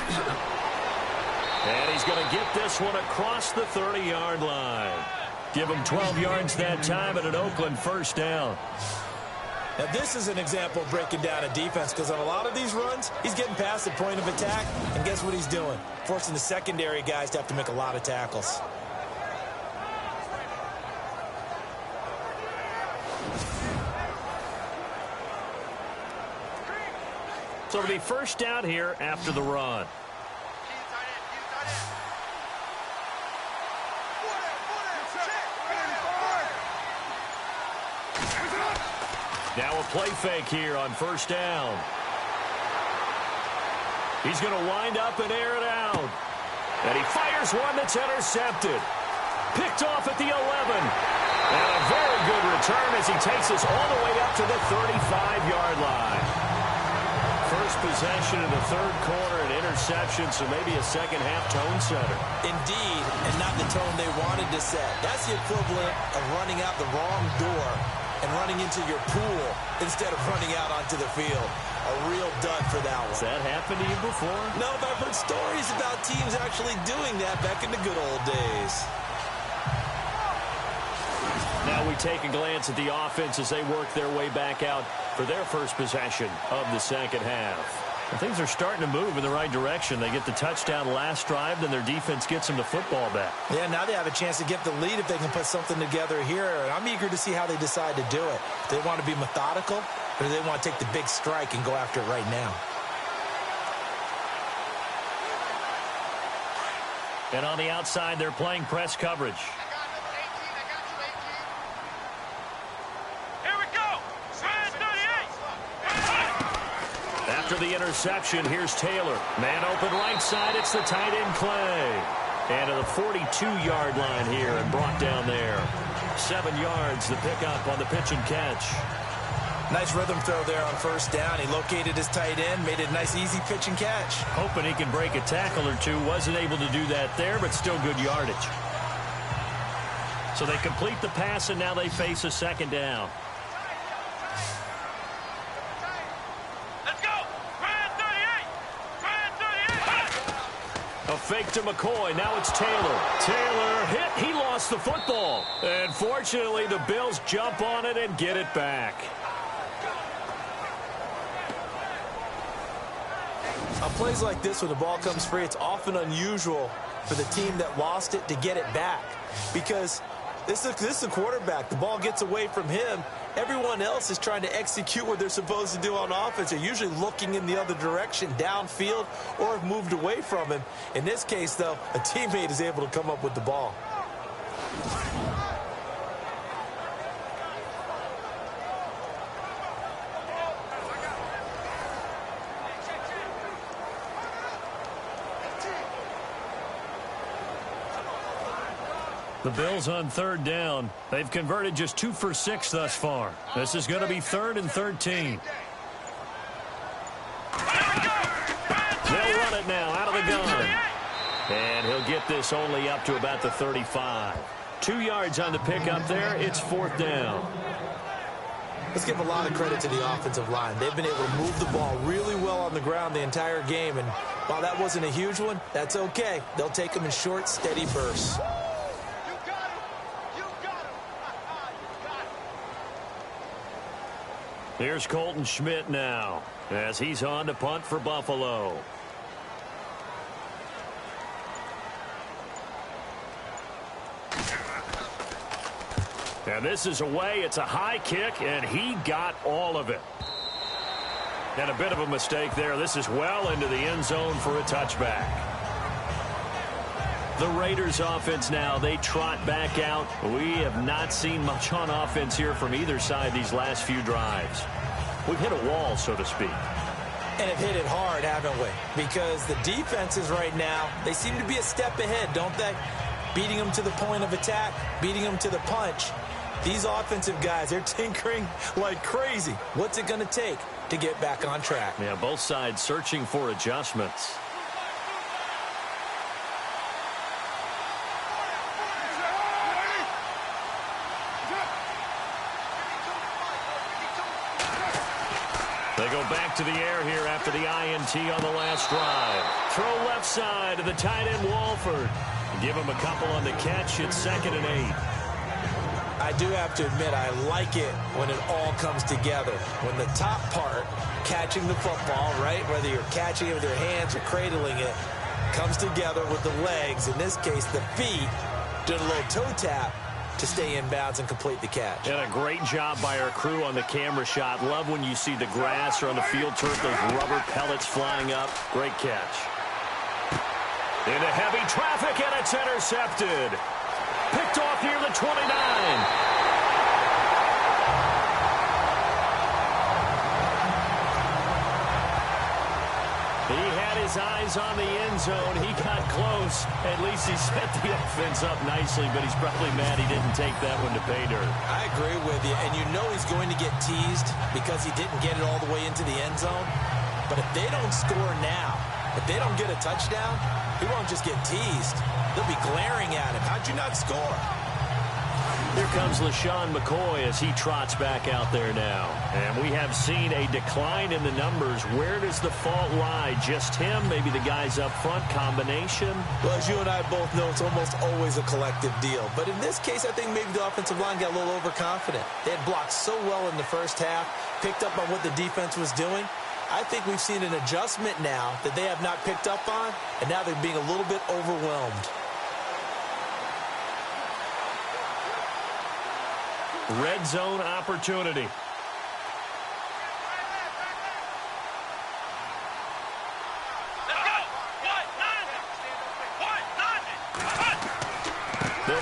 And he's going to get this one across the 30-yard line. Give him 12 yards that time and an Oakland first down. Now, this is an example of breaking down a defense, because on a lot of these runs, he's getting past the point of attack, and guess what he's doing? Forcing the secondary guys to have to make a lot of tackles. So it'll be first down here after the run. Now a play fake here on first down. He's going to wind up and air it out. And he fires one that's intercepted. Picked off at the 11. And a very good return as he takes us all the way up to the 35-yard line. First possession in the third quarter, an interception, so maybe a second-half tone setter. Indeed, and not the tone they wanted to set. That's the equivalent of running out the wrong door and running into your pool instead of running out onto the field. A real dud for that one. Has that happened to you before? No, but I've heard stories about teams actually doing that back in the good old days. Now we take a glance at the offense as they work their way back out for their first possession of the second half. And things are starting to move in the right direction. They get the touchdown last drive, then their defense gets them the football back. Yeah, now they have a chance to get the lead if they can put something together here. And I'm eager to see how they decide to do it. Do they want to be methodical, or do they want to take the big strike and go after it right now? And on the outside, they're playing press coverage. Here we go. Red 38. After the interception, here's Taylor. Man open right side. It's the tight end, Clay. And to the 42-yard line here and brought down there. 7 yards, the pickup on the pitch and catch. Nice rhythm throw there on first down. He located his tight end, made it a nice, easy pitch and catch. Hoping he can break a tackle or two. Wasn't able to do that there, but still good yardage. So they complete the pass, and now they face a second down. Let's go. Red 38. Red 38. A fake to McCoy. Now it's Taylor. Taylor hit. He lost the football. And fortunately, the Bills jump on it and get it back. On plays like this, when the ball comes free, it's often unusual for the team that lost it to get it back. Because this is a quarterback. The ball gets away from him. Everyone else is trying to execute what they're supposed to do on offense. They're usually looking in the other direction, downfield, or have moved away from him. In this case, though, a teammate is able to come up with the ball. The Bills on third down. They've converted just 2 for 6 thus far. This is going to be 3rd and 13. They'll run it now out of the gun. And he'll get this only up to about the 35. 2 yards on the pickup there. It's 4th down. Let's give a lot of credit to the offensive line. They've been able to move the ball really well on the ground the entire game. And while that wasn't a huge one, that's okay. They'll take them in short, steady bursts. Here's Colton Schmidt now as he's on to punt for Buffalo. And this is away. It's a high kick, and he got all of it. And a bit of a mistake there. This is well into the end zone for a touchback. The Raiders offense now, they trot back out. We have not seen much on offense here from either side these last few drives. We've hit a wall, so to speak. And have hit it hard, haven't we? Because the defenses right now, they seem to be a step ahead, don't they? Beating them to the point of attack, beating them to the punch. These offensive guys, they're tinkering like crazy. What's it going to take to get back on track? Yeah, both sides searching for adjustments. They go back to the air here after the INT on the last drive. Throw left side to the tight end, Walford. Give him a couple on the catch. It's 2nd and 8. I do have to admit, I like it when it all comes together. When the top part, catching the football, right, whether you're catching it with your hands or cradling it, comes together with the legs, in this case the feet, doing a little toe tap to stay in bounds and complete the catch. And a great job by our crew on the camera shot. Love when you see the grass or on the field turf, those rubber pellets flying up. Great catch. Into heavy traffic, and it's intercepted. Picked off near the 29. He had his eyes on the end zone. He got close. At least he set the offense up nicely, but he's probably mad he didn't take that one to pay dirt. I agree with you, and you know he's going to get teased because he didn't get it all the way into the end zone. But if they don't score now, if they don't get a touchdown, he won't just get teased. They'll be glaring at him. How'd you not score? Here comes Lesean Mccoy as he trots back out there now. And we have seen a decline in the numbers. Where does the fault lie? Just him? Maybe the guys up front? Combination? Well, as you and I both know, it's almost always a collective deal. But in this case, I think maybe the offensive line got a little overconfident. They had blocked so well in the first half, picked up on what the defense was doing. I think we've seen an adjustment now that they have not picked up on, and now they're being a little bit overwhelmed. Red zone opportunity. Let's go. What? 9.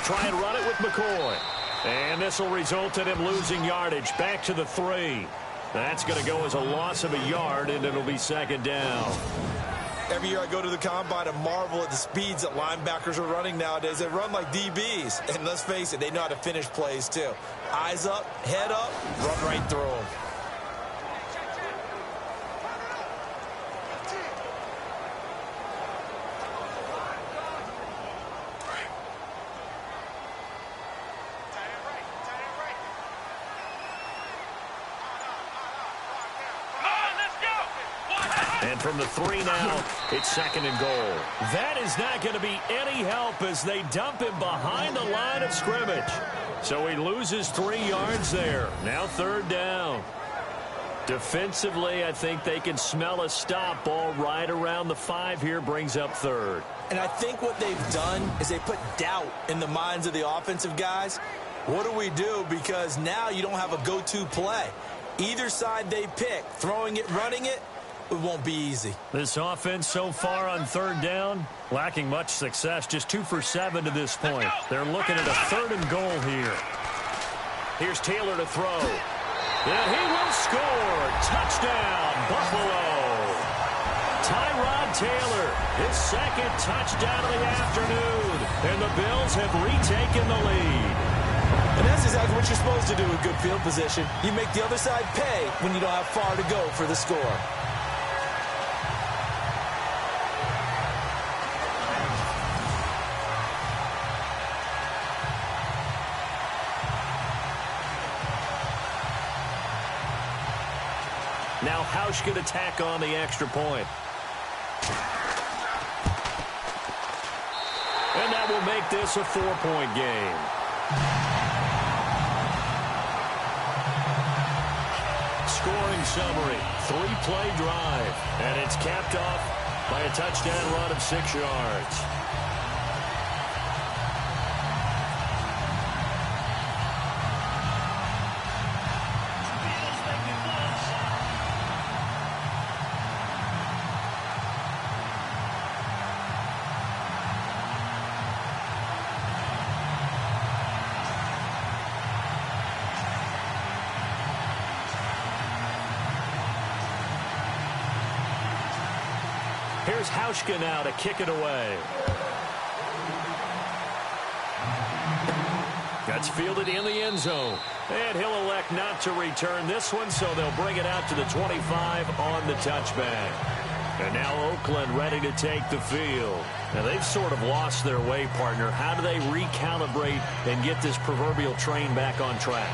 to try and run it with McCoy. And this will result in him losing yardage. Back to the 3. That's going to go as a loss of a yard, and it'll be second down. Every year I go to the combine and marvel at the speeds that linebackers are running nowadays. They run like DBs. And let's face it, they know how to finish plays too. Eyes up, head up, run right through them. And from the 3 now, it's second and goal. That is not going to be any help as they dump him behind the line of scrimmage. So he loses 3 yards there. Now third down. Defensively, I think they can smell a stop. Ball right around the 5 here, brings up third. And I think what they've done is they put doubt in the minds of the offensive guys. What do we do? Because now you don't have a go-to play. Either side they pick, throwing it, running it, it won't be easy. This offense so far on third down, lacking much success. Just 2 for 7 to this point. They're looking at a third and goal here. Here's Taylor to throw. And he will score. Touchdown, Buffalo. Tyrod Taylor, his second touchdown of the afternoon. And the Bills have retaken the lead. And that's exactly what you're supposed to do with good field position. You make the other side pay when you don't have far to go for the score. Now Hauschka to tack on the extra point. And that will make this a 4-point game. Scoring summary, 3-play drive. And it's capped off by a touchdown run of 6 yards. Here's Hauschka now to kick it away. That's fielded in the end zone. And he'll elect not to return this one, so they'll bring it out to the 25 on the touchback. And now Oakland ready to take the field. Now they've sort of lost their way, partner. How do they recalibrate and get this proverbial train back on track?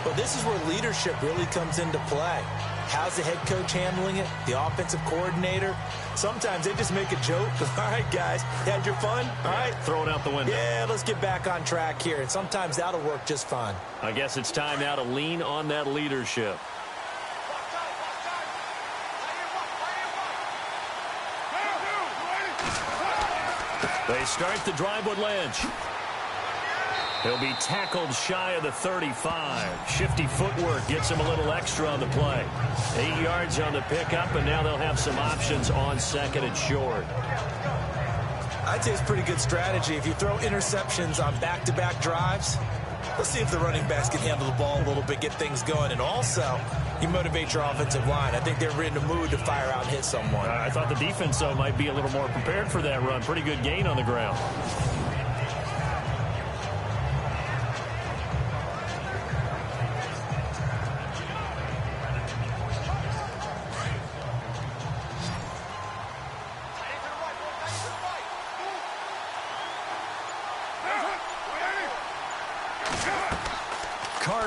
Well, this is where leadership really comes into play. How's the head coach handling it? The offensive coordinator? Sometimes they just make a joke. All right, guys, you had your fun? All right. Throw it out the window. Yeah, let's get back on track here. And sometimes that'll work just fine. I guess it's time now to lean on that leadership. They start the drive with Lynch. He'll be tackled shy of the 35. Shifty footwork gets him a little extra on the play. 8 yards on the pickup, and now they'll have some options on second and short. I'd say it's pretty good strategy. If you throw interceptions on back-to-back drives, let's see if the running backs can handle the ball a little bit, get things going. And also, you motivate your offensive line. I think they're in the mood to fire out and hit someone. I thought the defense, though, might be a little more prepared for that run. Pretty good gain on the ground.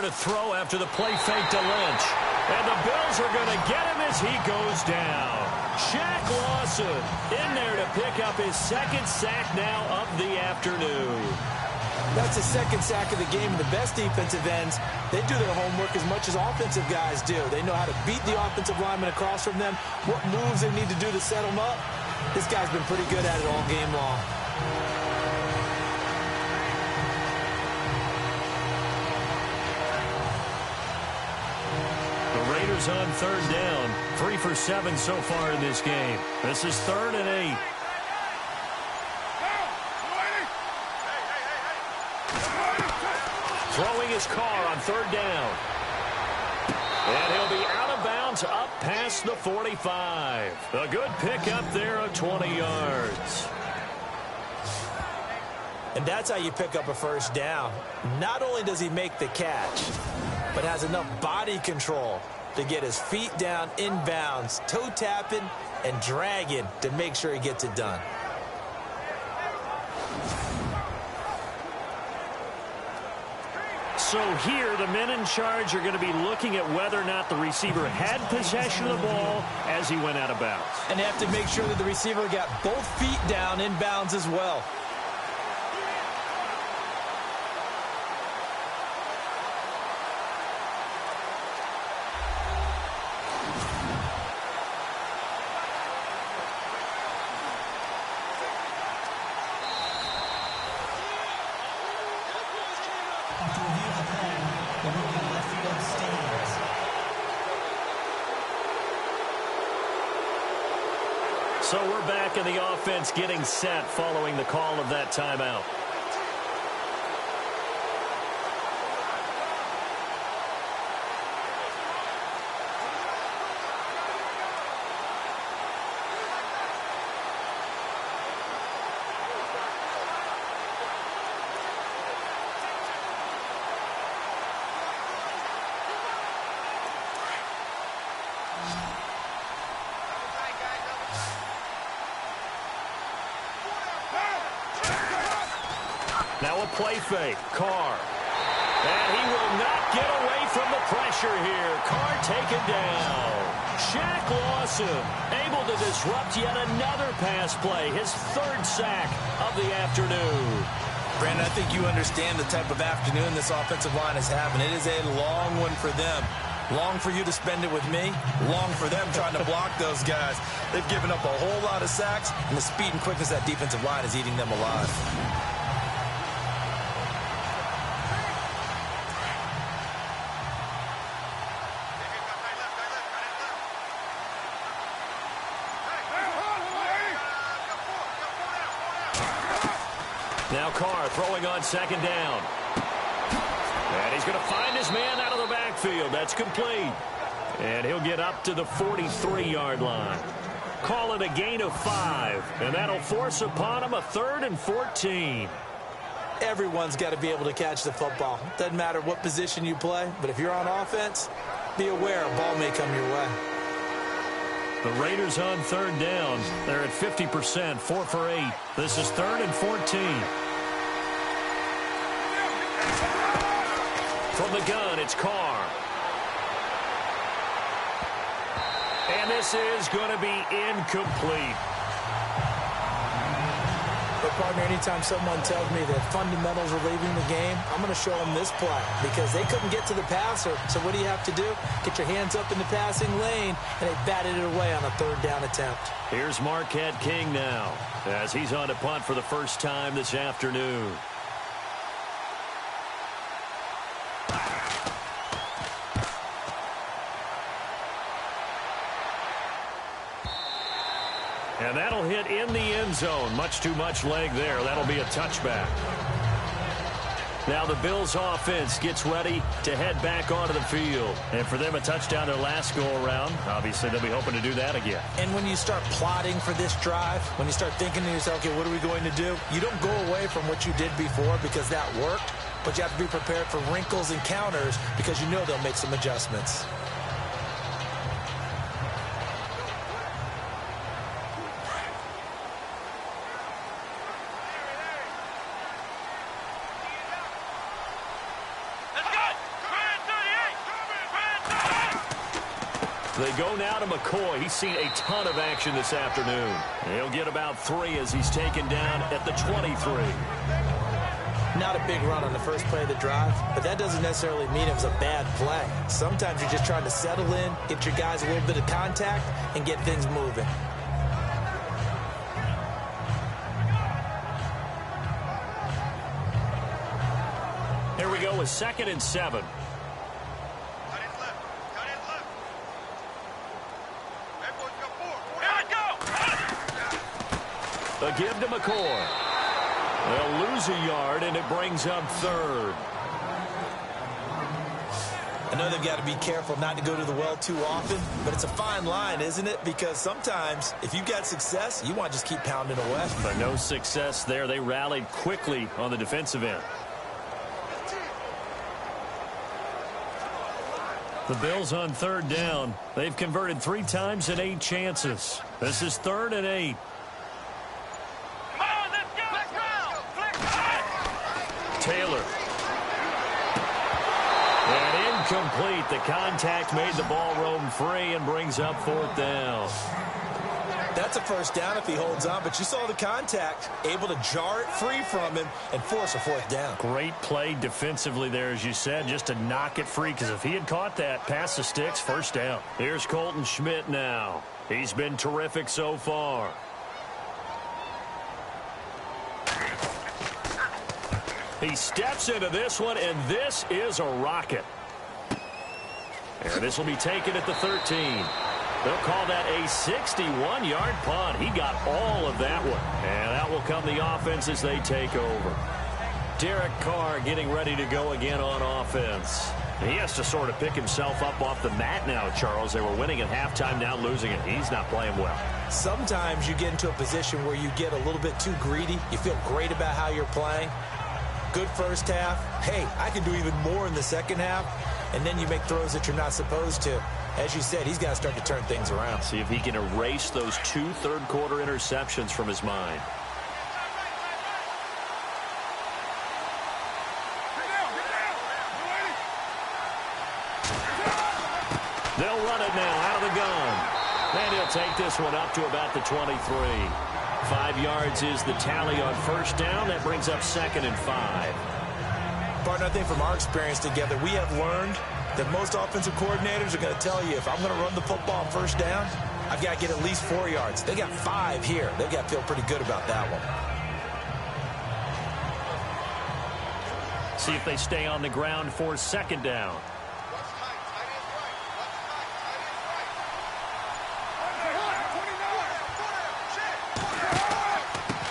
To throw after the play fake to Lynch. And the Bills are going to get him as he goes down. Shaq Lawson in there to pick up his second sack now of the afternoon. That's his second sack of the game. The best defensive ends, they do their homework as much as offensive guys do. They know how to beat the offensive lineman across from them, what moves they need to do to set them up. This guy's been pretty good at it all game long. On third down, 3 for 7 so far in this game. This is 3rd and 8. is Carr on third down. And he'll be out of bounds up past the 45. A good pickup there of 20 yards. And that's how you pick up a first down. Not only does he make the catch, but has enough body control to get his feet down inbounds, toe tapping and dragging to make sure he gets it done. So here, the men in charge are going to be looking at whether or not the receiver had possession of the ball as he went out of bounds. And they have to make sure that the receiver got both feet down in bounds as well. So we're back in the offense getting set following the call of that timeout. Now a play fake. Carr. And he will not get away from the pressure here. Carr taken down. Shaq Lawson able to disrupt yet another pass play. His third sack of the afternoon. Brandon, I think you understand the type of afternoon this offensive line is having. It is a long one for them. Long for you to spend it with me. Long for them trying to block those guys. They've given up a whole lot of sacks, and the speed and quickness of that defensive line is eating them alive. Now Carr throwing on second down. And he's going to find his man out of the backfield. That's complete. And he'll get up to the 43-yard line. Call it a gain of 5. And that'll force upon him a 3rd and 14. Everyone's got to be able to catch the football. Doesn't matter what position you play, but if you're on offense, be aware a ball may come your way. The Raiders on third down. They're at 50%, 4 for 8. This is 3rd and 14. From the gun, it's Carr. And this is going to be incomplete. But, partner, anytime someone tells me that fundamentals are leaving the game, I'm going to show them this play because they couldn't get to the passer. So what do you have to do? Get your hands up in the passing lane, and they batted it away on a third down attempt. Here's Marquette King now as he's on to punt for the first time this afternoon. And that'll hit in the end zone. Much too much leg there. That'll be a touchback. Now the Bills offense gets ready to head back onto the field. And for them, a touchdown their last go-around. Obviously, they'll be hoping to do that again. And when you start plotting for this drive, when you start thinking to yourself, okay, what are we going to do? You don't go away from what you did before because that worked. But you have to be prepared for wrinkles and counters because you know they'll make some adjustments. They go now to McCoy. He's seen a ton of action this afternoon. He'll get about 3 as he's taken down at the 23. Not a big run on the first play of the drive, but that doesn't necessarily mean it was a bad play. Sometimes you're just trying to settle in, get your guys a little bit of contact, and get things moving. Here we go with 2nd and 7. A give to McCoy. They'll lose a yard, and it brings up 3rd. I know they've got to be careful not to go to the well too often, but it's a fine line, isn't it? Because sometimes if you've got success, you want to just keep pounding away. But no success there. They rallied quickly on the defensive end. The Bills on third down. They've converted 3 times in 8 chances. This is 3rd and 8. Taylor. And incomplete. The contact made the ball roam free and brings up 4th down. That's a first down if he holds on, but you saw the contact, able to jar it free from him and force a 4th down. Great play defensively there, as you said, just to knock it free, because if he had caught that, past the sticks, first down. Here's Colton Schmidt now. He's been terrific so far. He steps into this one, and this is a rocket. And this will be taken at the 13. They'll call that a 61-yard punt. He got all of that one. And that will come the offense as they take over. Derek Carr getting ready to go again on offense. He has to sort of pick himself up off the mat now, Charles. They were winning at halftime, now losing it. He's not playing well. Sometimes you get into a position where you get a little bit too greedy. You feel great about how you're playing. Good first half. Hey, I can do even more in the second half. And then you make throws that you're not supposed to. As you said, he's got to start to turn things around. See if he can erase those 2 third-quarter interceptions from his mind. They'll run it now out of the gun. And he'll take this one up to about the 23. 5 yards is the tally on first down. That brings up 2nd and 5. Partner, I think from our experience together, we have learned that most offensive coordinators are going to tell you, if I'm going to run the football on first down, I've got to get at least 4 yards. They got 5 here. They've got to feel pretty good about that one. See if they stay on the ground for 2nd down.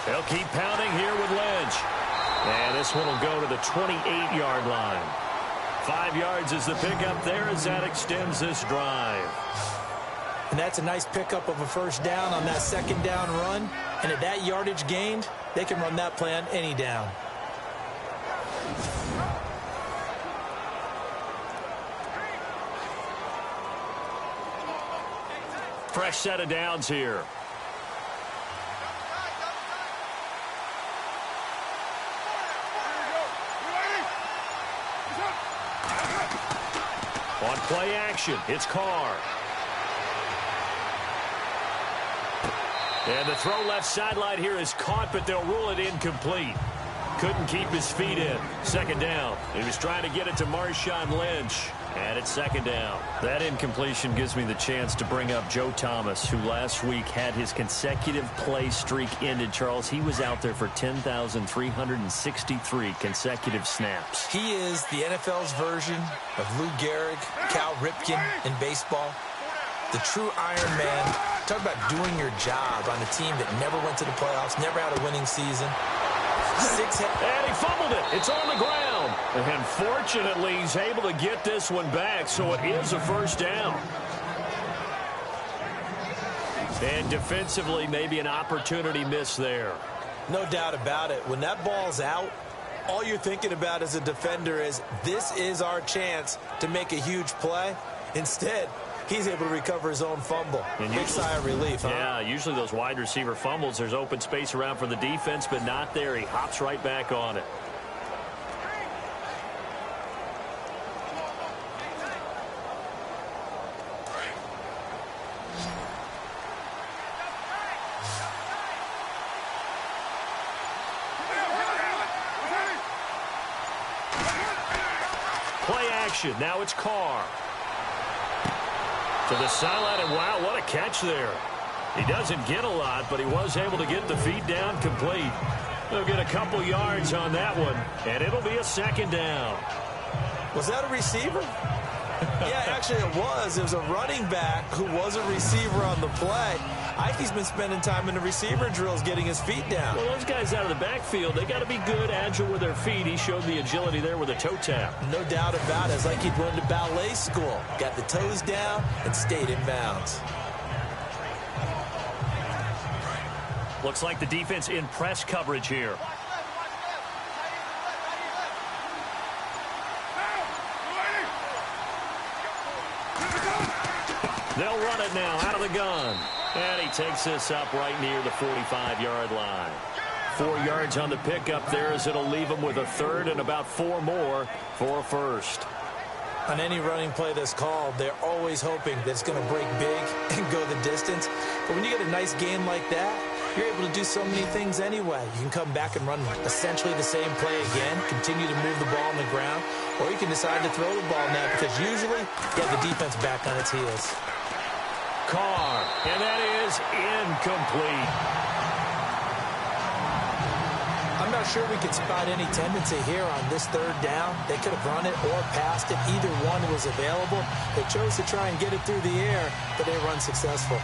They'll keep pounding here with Lynch. And this one will go to the 28-yard line. 5 yards is the pickup there as that extends this drive. And that's a nice pickup of a first down on that 2nd down run. And at that yardage gained, they can run that play on any down. Fresh set of downs here. On play action, it's Carr. And the throw left sideline here is caught, but they'll rule it incomplete. Couldn't keep his feet in. 2nd down. He was trying to get it to Marshawn Lynch. And it's 2nd down. That incompletion gives me the chance to bring up Joe Thomas, who last week had his consecutive play streak ended. Charles, he was out there for 10,363 consecutive snaps. He is the NFL's version of Lou Gehrig, Cal Ripken in baseball. The true Iron Man. Talk about doing your job on a team that never went to the playoffs, never had a winning season. And he fumbled it. It's on the ground. And fortunately, he's able to get this one back, so it is a first down. And defensively, maybe an opportunity miss there. No doubt about it. When that ball's out, all you're thinking about as a defender is, this is our chance to make a huge play. Instead, he's able to recover his own fumble. Big sigh of relief, huh? Yeah, usually those wide receiver fumbles, there's open space around for the defense, but not there. He hops right back on it. Play action. Now it's Carr. To the sideline, and wow, what a catch there. He doesn't get a lot, but he was able to get the feet down complete. They'll get a couple yards on that one, and it'll be a 2nd down. Was that a receiver? Yeah, actually it was. It was a running back who was a receiver on the play. Ikey's been spending time in the receiver drills getting his feet down. Well, those guys out of the backfield, they got to be good, agile with their feet. He showed the agility there with a toe tap. No doubt about it. It's like he'd run to ballet school. Got the toes down and stayed in bounds. Looks like the defense in press coverage here. They'll run it now out of the gun. And he takes this up right near the 45-yard line. 4 yards on the pickup there as it'll leave him with a third and about 4 more for a first. On any running play that's called, they're always hoping that it's going to break big and go the distance. But when you get a nice game like that, you're able to do so many things anyway. You can come back and run essentially the same play again, continue to move the ball on the ground, or you can decide to throw the ball now because usually you have the defense back on its heels. Carr, and that is incomplete. I'm not sure we could spot any tendency here on this third down. They could have run it or passed it. Either one was available. They chose to try and get it through the air, but they were unsuccessful.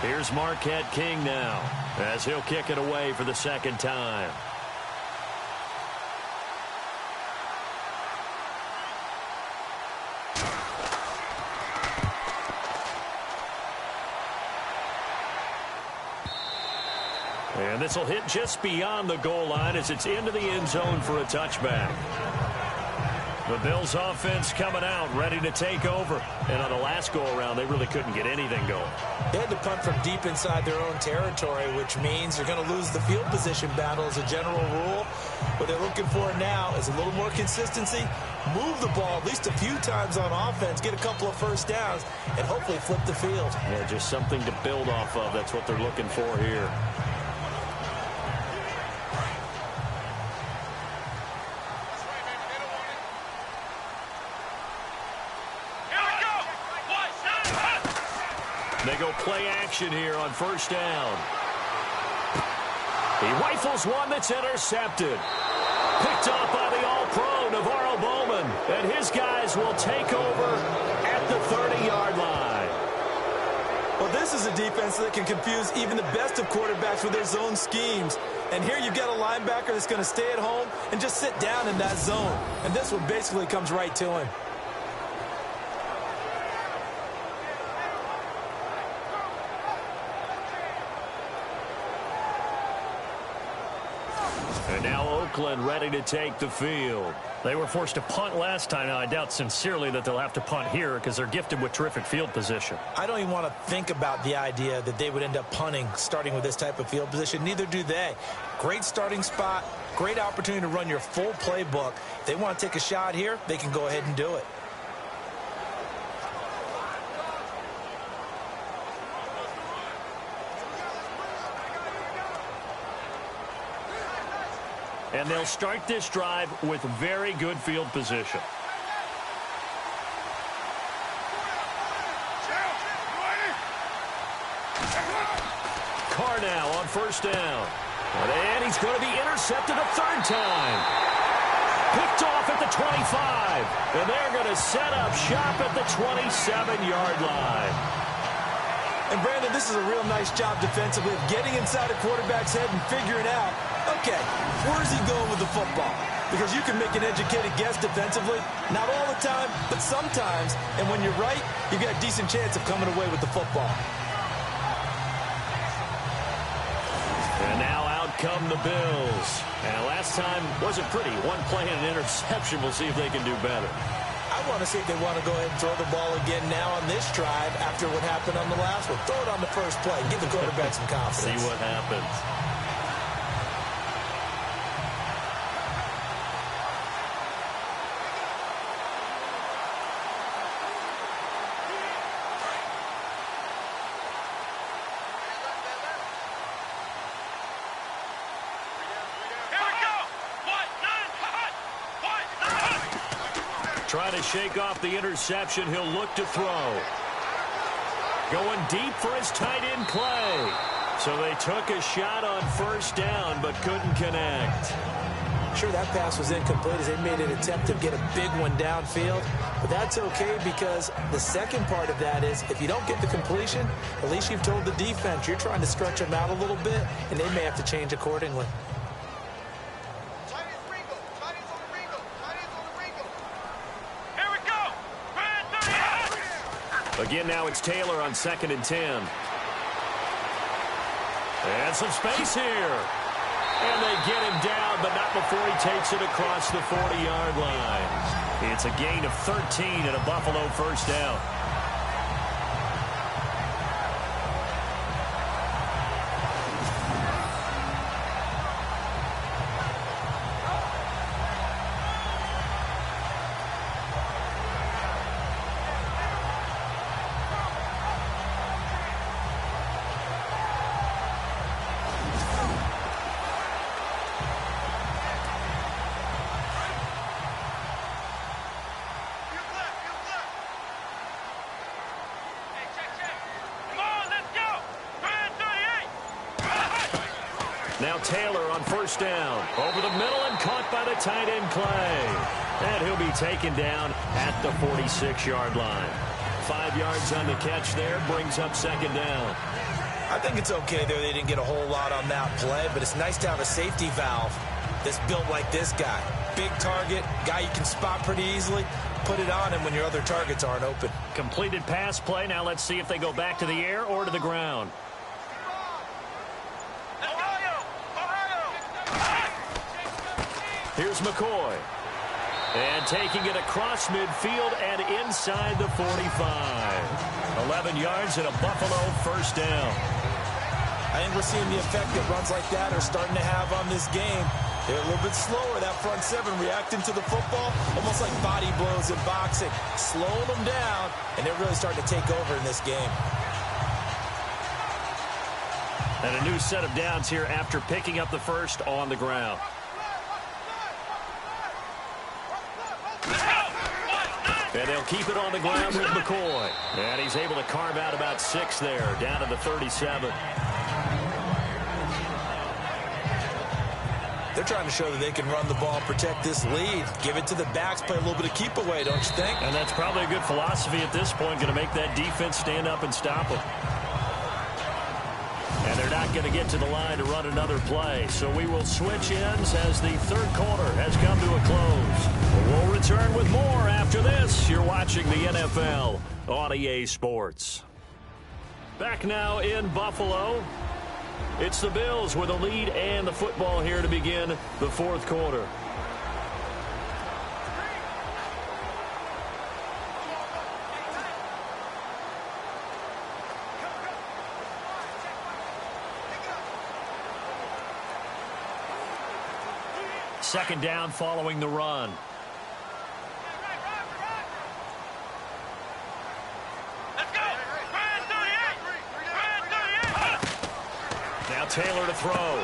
Here's Marquette King now as he'll kick it away for the second time. And this will hit just beyond the goal line as it's into the end zone for a touchback. The Bills offense coming out, ready to take over. And on the last go-around, they really couldn't get anything going. They had to punt from deep inside their own territory, which means they're going to lose the field position battle as a general rule. What they're looking for now is a little more consistency, move the ball at least a few times on offense, get a couple of first downs, and hopefully flip the field. Yeah, just something to build off of. That's what they're looking for here. They go play action here on first down. He rifles one that's intercepted. Picked off by the all-pro Navarro Bowman. And his guys will take over at the 30-yard line. Well, this is a defense that can confuse even the best of quarterbacks with their zone schemes. And here you've got a linebacker that's going to stay at home and just sit down in that zone. And this one basically comes right to him. And now Oakland ready to take the field. They were forced to punt last time. Now, I doubt sincerely that they'll have to punt here because they're gifted with terrific field position. I don't even want to think about the idea that they would end up punting starting with this type of field position. Neither do they. Great starting spot, great opportunity to run your full playbook. If they want to take a shot here, they can go ahead and do it. And they'll start this drive with very good field position. Carr now on first down. And he's going to be intercepted a third time. Picked off at the 25. And they're going to set up shop at the 27-yard line. And, Brandon, this is a real nice job defensively of getting inside a quarterback's head and figuring out, okay, where's he going with the football? Because you can make an educated guess defensively, not all the time, but sometimes. And when you're right, you've got a decent chance of coming away with the football. And now out come the Bills. And last time wasn't pretty. One play and an interception. We'll see if they can do better. I want to see if they want to go ahead and throw the ball again now on this drive after what happened on the last one. Throw it on the first play. Give the quarterback some confidence. See what happens. Trying to shake off the interception. He'll look to throw. Going deep for his tight end Clay. So they took a shot on first down but couldn't connect. Sure, that pass was incomplete as they made an attempt to get a big one downfield. But that's okay because the second part of that is if you don't get the completion, at least you've told the defense you're trying to stretch them out a little bit, and they may have to change accordingly. Here we go. Brand 38. Again, now it's Taylor on 2nd and 10. And some space here. And they get him down, but not before he takes it across the 40-yard line. It's a gain of 13 and a Buffalo first down. Now Taylor on first down. Over the middle and caught by the tight end Clay. And he'll be taken down at the 46-yard line. 5 yards on the catch there. Brings up 2nd down. I think it's okay there. They didn't get a whole lot on that play, but it's nice to have a safety valve that's built like this guy. Big target, guy you can spot pretty easily. Put it on him when your other targets aren't open. Completed pass play. Now let's see if they go back to the air or to the ground. Here's McCoy. And taking it across midfield and inside the 45. 11 yards and a Buffalo first down. I think we're seeing the effect that runs like that are starting to have on this game. They're a little bit slower, that front seven, reacting to the football, almost like body blows in boxing. Slowing them down, and they're really starting to take over in this game. And a new set of downs here after picking up the first on the ground. And they'll keep it on the ground with McCoy. And he's able to carve out about 6 there, down to the 37. They're trying to show that they can run the ball, protect this lead, give it to the backs, play a little bit of keep away, don't you think? And that's probably a good philosophy at this point, going to make that defense stand up and stop them. And they're not going to get to the line to run another play. So we will switch ends as the third quarter has come to a close. We'll return with more after this. You're watching the NFL on EA Sports. Back now in Buffalo. It's the Bills with a lead and the football here to begin the fourth quarter. Second down following the run. Let's go. Brand 38. Now Taylor to throw.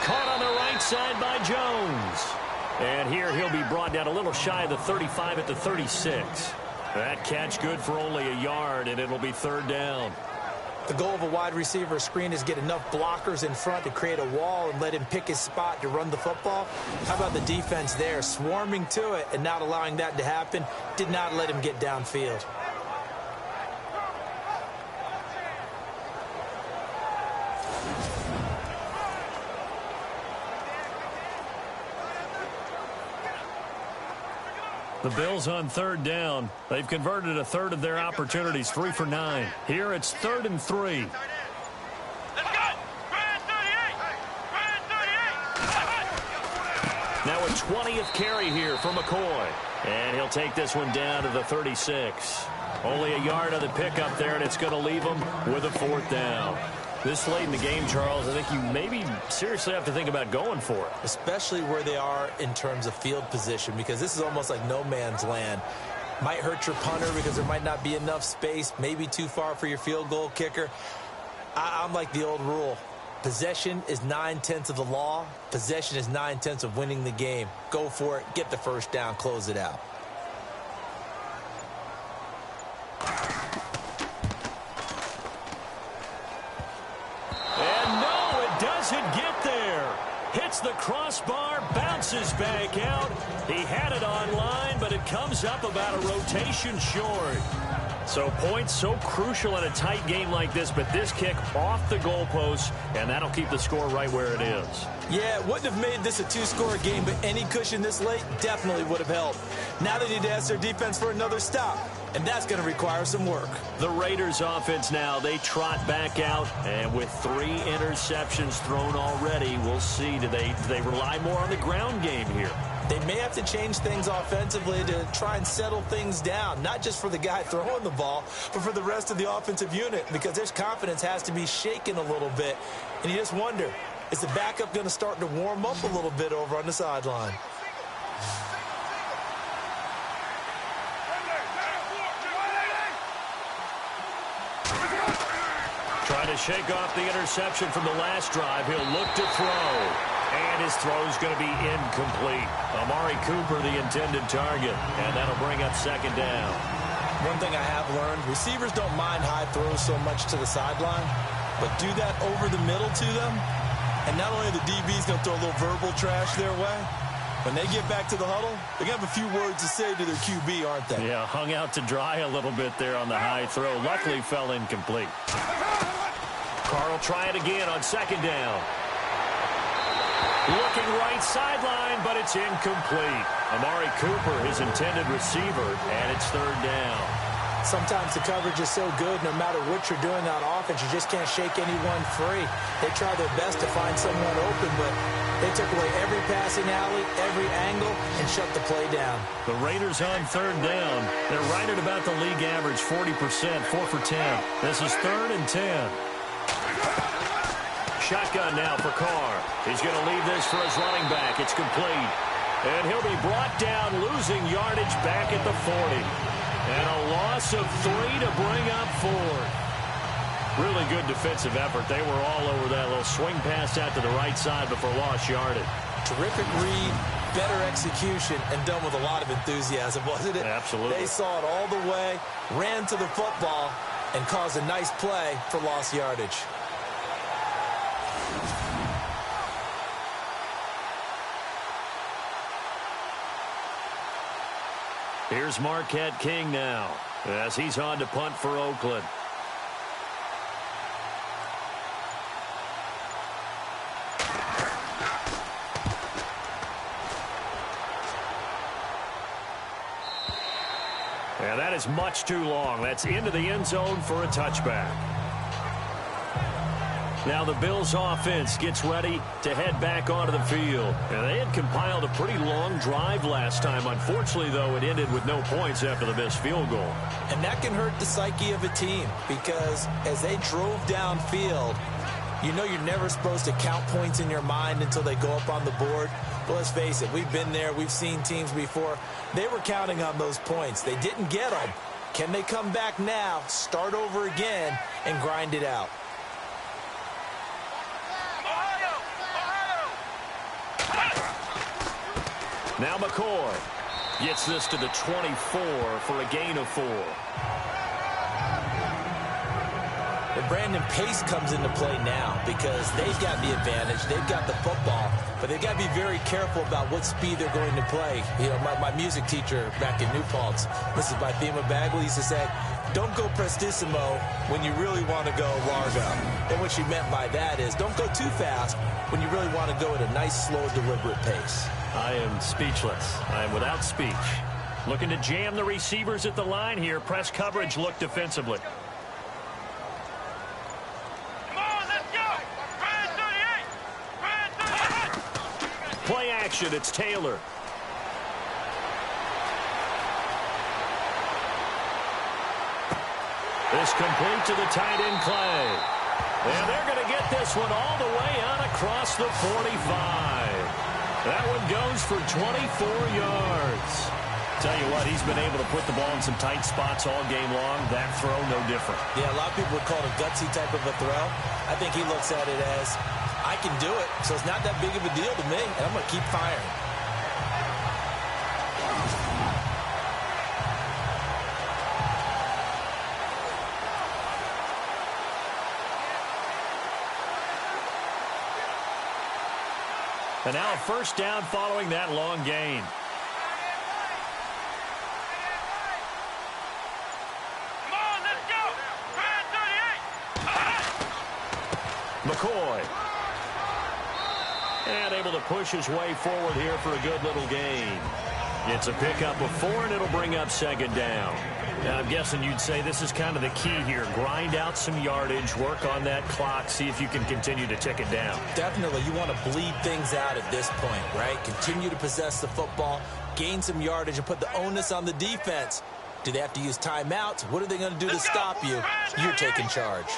Caught on the right side by Jones. And here he'll be brought down a little shy of the 35 at the 36. That catch good for only a yard, and it'll be third down. The goal of a wide receiver screen is get enough blockers in front to create a wall and let him pick his spot to run the football. How about the defense there, swarming to it and not allowing that to happen? Did not let him get downfield. The Bills on third down. They've converted a third of their opportunities, 3 for 9. Here it's 3rd and 3. Let's go. Brand 38. Brand 38. Now a 20th carry here for McCoy. And he'll take this one down to the 36. Only a yard on the pickup there, and it's going to leave him with a 4th down. This late in the game, Charles, I think you maybe seriously have to think about going for it. Especially where they are in terms of field position, because this is almost like no man's land. Might hurt your punter because there might not be enough space, maybe too far for your field goal kicker. I'm like the old rule. Possession is 9/10 of the law. Possession is 9/10 of winning the game. Go for it, get the first down, close it out. And no, it doesn't get there. Hits the crossbar, bounces back out. He had it online, but it comes up about a rotation short. So points so crucial in a tight game like this, but this kick off the goalpost, and that'll keep the score right where it is. Yeah, it wouldn't have made this a two-score game, but any cushion this late definitely would have helped. Now they need to ask their defense for another stop, and that's going to require some work. The Raiders offense now, they trot back out, and with 3 interceptions thrown already, we'll see, do they rely more on the ground game here? They may have to change things offensively to try and settle things down, not just for the guy throwing the ball, but for the rest of the offensive unit, because their confidence has to be shaken a little bit. And you just wonder, is the backup going to start to warm up a little bit over on the sideline? Trying to shake off the interception from the last drive. He'll look to throw. And his throw's going to be incomplete. Amari Cooper, the intended target. And that'll bring up second down. One thing I have learned, receivers don't mind high throws so much to the sideline, but do that over the middle to them. And not only are the DBs going to throw a little verbal trash their way, when they get back to the huddle, they're going to have a few words to say to their QB, aren't they? Yeah, hung out to dry a little bit there on the high throw. Luckily fell incomplete. Carr will try it again on second down. Looking right sideline, but it's incomplete. Amari Cooper, his intended receiver, and it's third down. Sometimes the coverage is so good, no matter what you're doing on offense, you just can't shake anyone free. They try their best to find someone open, but they took away every passing alley, every angle, and shut the play down. The Raiders on third down. They're right at about the league average, 40%, 4 for 10. This is 3rd and 10. Shotgun now for Carr. He's going to leave this for his running back. It's complete. And he'll be brought down, losing yardage back at the 40. And a loss of 3 to bring up 4. Really good defensive effort. They were all over that little swing pass out to the right side before lost yardage. Terrific read, better execution, and done with a lot of enthusiasm, wasn't it? Absolutely. They saw it all the way, ran to the football, and caused a nice play for lost yardage. Here's Marquette King now as he's on to punt for Oakland. And that is much too long. That's into the end zone for a touchback. Now the Bills offense gets ready to head back onto the field. And they had compiled a pretty long drive last time. Unfortunately, though, it ended with no points after the missed field goal. And that can hurt the psyche of a team because as they drove downfield, you know you're never supposed to count points in your mind until they go up on the board. But let's face it, we've been there. We've seen teams before. They were counting on those points. They didn't get them. Can they come back now, start over again, and grind it out? Now McCoy gets this to the 24 for a gain of 4. Well, Brandon, pace comes into play now because they've got the advantage. They've got the football, but they've got to be very careful about what speed they're going to play. You know, my music teacher back in New Paltz, Mrs. Bythema Bagley, used to say, don't go prestissimo when you really want to go largo. And what she meant by that is don't go too fast when you really want to go at a nice, slow, deliberate pace. I am speechless. I am without speech. Looking to jam the receivers at the line here. Press coverage look defensively. Come on, let's go! Red 38! Red 38! Play action. It's Taylor. This complete to the tight end Clay. And they're going to get this one all the way out across the 45. That one goes for 24 yards. Tell you what, he's been able to put the ball in some tight spots all game long. That throw, no different. Yeah, a lot of people would call it a gutsy type of a throw. I think he looks at it as, I can do it, so it's not that big of a deal to me, and I'm going to keep firing. And now a first down following that long gain. Come on, let's go. Brand 38. McCoy. And able to push his way forward here for a good little gain. It's a pickup of 4, and it'll bring up second down. Now, I'm guessing you'd say this is kind of the key here. Grind out some yardage, work on that clock, see if you can continue to tick it down. Definitely. You want to bleed things out at this point, right? Continue to possess the football, gain some yardage, and put the onus on the defense. Do they have to use timeouts? What are they going to do to stop you? You're taking charge.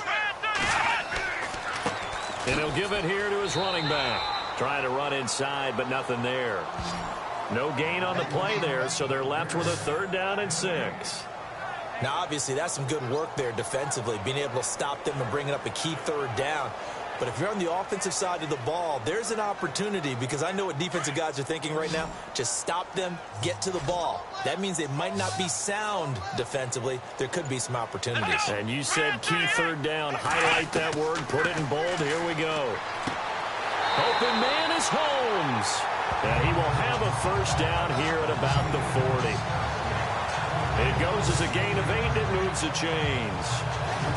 And he'll give it here to his running back. Trying to run inside, but nothing there. No gain on the play there, so they're left with a 3rd down and 6. Now, obviously, that's some good work there defensively, being able to stop them and bringing up a key 3rd down. But if you're on the offensive side of the ball, there's an opportunity, because I know what defensive guys are thinking right now. Just stop them, get to the ball. That means they might not be sound defensively. There could be some opportunities. And you said key 3rd down. Highlight that word, put it in bold. Here we go. Open man is Holmes. And he will have a first down here at about the 40. It goes as a gain of 8, and it moves the chains.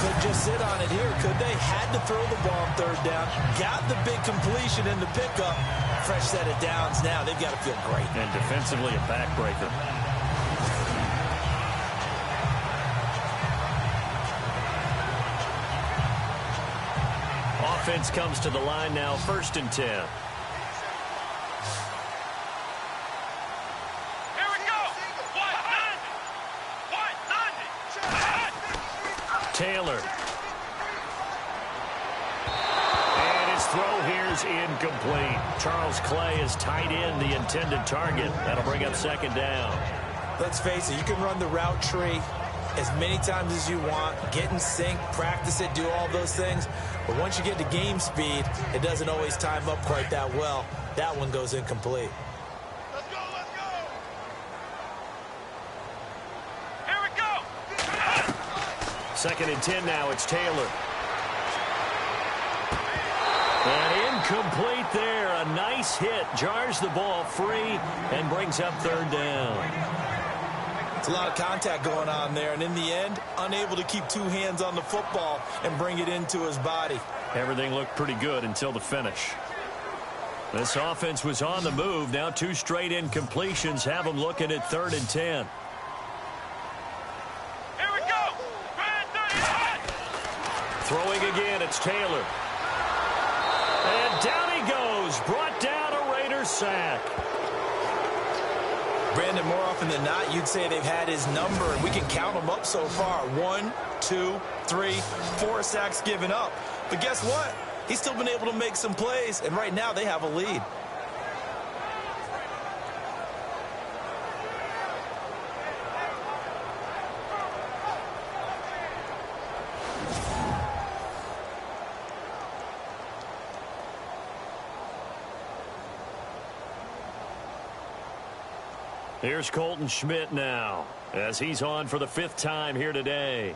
Could just sit on it here, could they? Had to throw the ball on 3rd down. Got the big completion in the pickup. Fresh set of downs now. They've got to feel great. And defensively, a backbreaker. Offense comes to the line now, 1st and 10. Here we go. White 90. Taylor. And his throw here is incomplete. Charles Clay is tight end, the intended target. That'll bring up 2nd down. Let's face it, you can run the route tree as many times as you want, get in sync, practice it, do all those things. But once you get to game speed, it doesn't always time up quite that well. That one goes incomplete. Let's go. Here we go. 2nd and 10 now. It's Taylor. And incomplete there. A nice hit. Jars the ball free and brings up 3rd down. It's a lot of contact going on there, and in the end, unable to keep 2 hands on the football and bring it into his body. Everything looked pretty good until the finish. This offense was on the move. Now 2 straight incompletions have them looking at 3rd and 10. Here we go. Brand 38. Throwing again, it's Taylor. And down he goes. Brought down a Raider sack. Brandon, more often than not, you'd say they've had his number, and we can count them up so far. 1, 2, 3, 4 sacks given up. But guess what? He's still been able to make some plays, and right now they have a lead. Here's Colton Schmidt now, as he's on for the 5th time here today.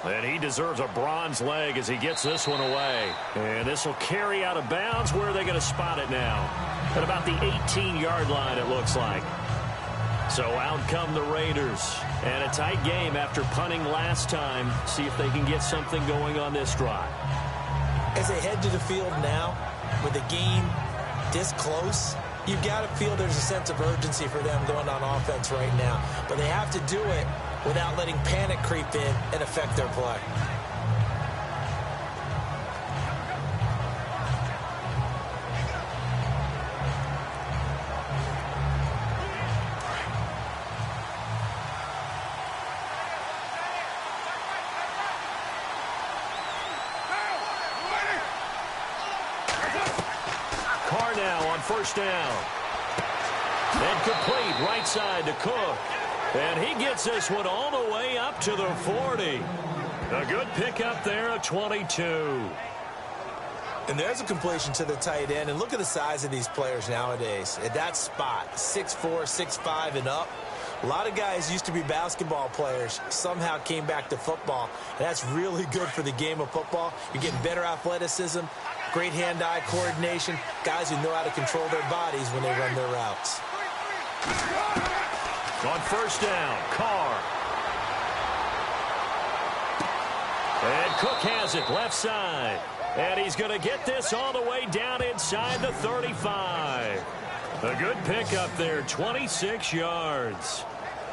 And he deserves a bronze leg as he gets this one away. And this will carry out of bounds. Where are they going to spot it now? At about the 18-yard line, it looks like. So out come the Raiders. And a tight game after punting last time. See if they can get something going on this drive. As they head to the field now, with the game this close, you've got to feel there's a sense of urgency for them going on offense right now. But they have to do it without letting panic creep in and affect their play. Carr now on 1st down. And complete right side to Cook. And he gets this one all the way up to the 40. A good pickup there at 22. And there's a completion to the tight end. And look at the size of these players nowadays. At that spot, 6'4", 6'5", and up. A lot of guys used to be basketball players, somehow came back to football. And that's really good for the game of football. You're getting better athleticism, great hand-eye coordination, guys who know how to control their bodies when they run their routes. On first down, Carr. And Cook has it left side. And he's going to get this all the way down inside the 35. A good pickup there, 26 yards.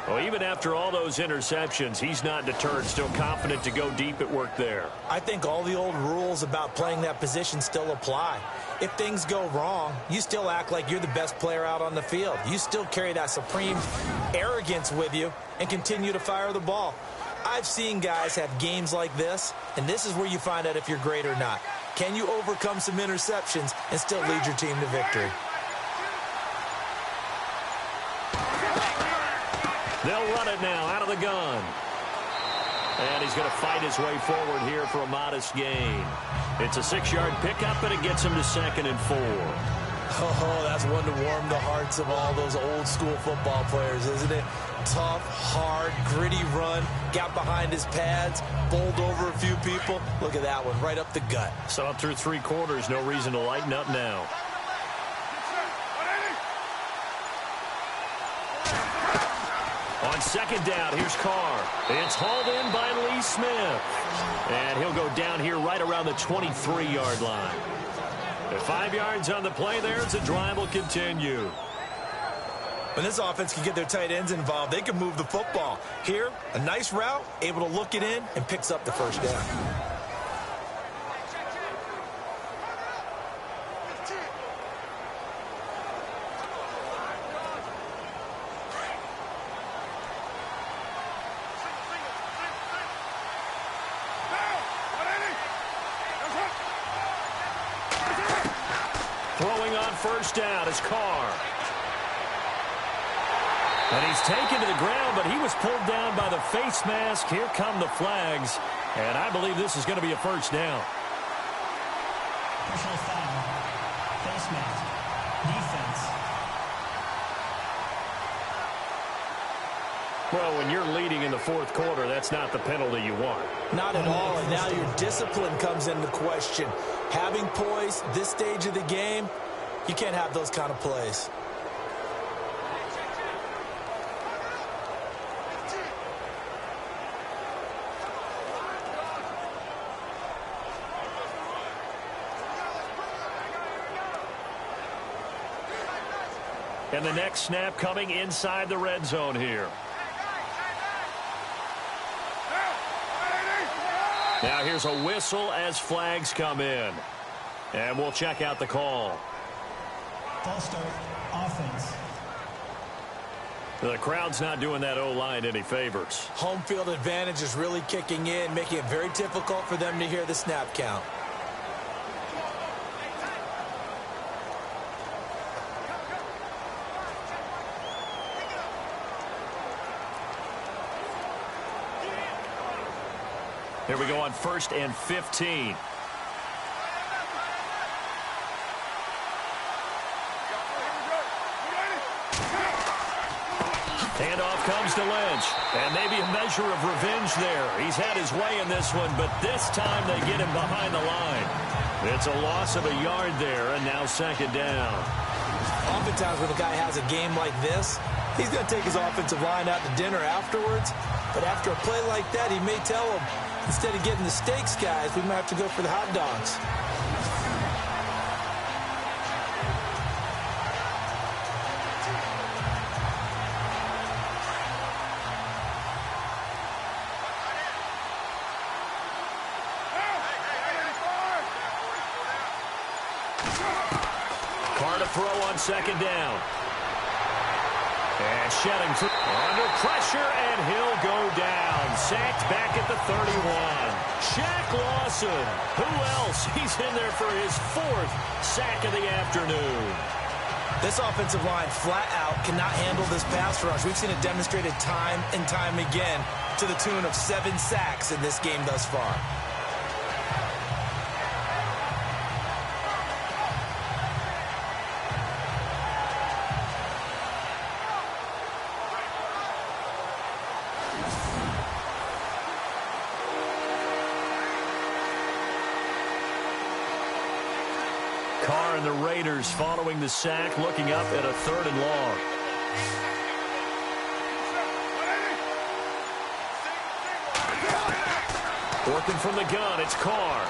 Well, even after all those interceptions, he's not deterred, still confident to go deep at work there. I think all the old rules about playing that position still apply. If things go wrong, you still act like you're the best player out on the field. You still carry that supreme arrogance with you and continue to fire the ball. I've seen guys have games like this, and this is where you find out if you're great or not. Can you overcome some interceptions and still lead your team to victory? They'll run it now out of the gun. And he's going to fight his way forward here for a modest gain. It's a 6-yard pickup, and it gets him to 2nd and 4. Oh, that's one to warm the hearts of all those old-school football players, isn't it? Tough, hard, gritty run, got behind his pads, bowled over a few people. Look at that one, right up the gut. So through 3 quarters, no reason to lighten up now. On second down, here's Carr. It's hauled in by Lee Smith. And he'll go down here right around the 23-yard line. At 5 yards on the play there, as the drive will continue. When this offense can get their tight ends involved, they can move the football. Here, a nice route, able to look it in, and picks up the first down. Throwing on first down is Carr. And he's taken to the ground, but he was pulled down by the face mask. Here come the flags. And I believe this is going to be a first down. Personal foul. Face mask. Defense. Well, when you're leading in the 4th quarter, that's not the penalty you want. Not at all, and now your discipline comes into question. Having poise this stage of the game, you can't have those kind of plays. And the next snap coming inside the red zone here. Now here's a whistle as flags come in. And we'll check out the call. False start. Offense. The crowd's not doing that O-line any favors. Home field advantage is really kicking in, making it very difficult for them to hear the snap count. Here we go on 1st and 15. Handoff comes to Lynch. And maybe a measure of revenge there. He's had his way in this one, but this time they get him behind the line. It's a loss of a yard there, and now 2nd down. Oftentimes when a guy has a game like this, he's going to take his offensive line out to dinner afterwards. But after a play like that, he may tell them, instead of getting the steaks, guys, we might have to go for the hot dogs. Carr to throw on 2nd down. And shedding through under pressure, and he'll go down. Sacked back at the 31. Shaq Lawson. Who else? He's in there for his 4th sack of the afternoon. This offensive line flat out cannot handle this pass rush. We've seen it demonstrated time and time again to the tune of 7 sacks in this game thus far. are, and the Raiders following the sack, looking up at a 3rd and long. Working from the gun, it's Carr.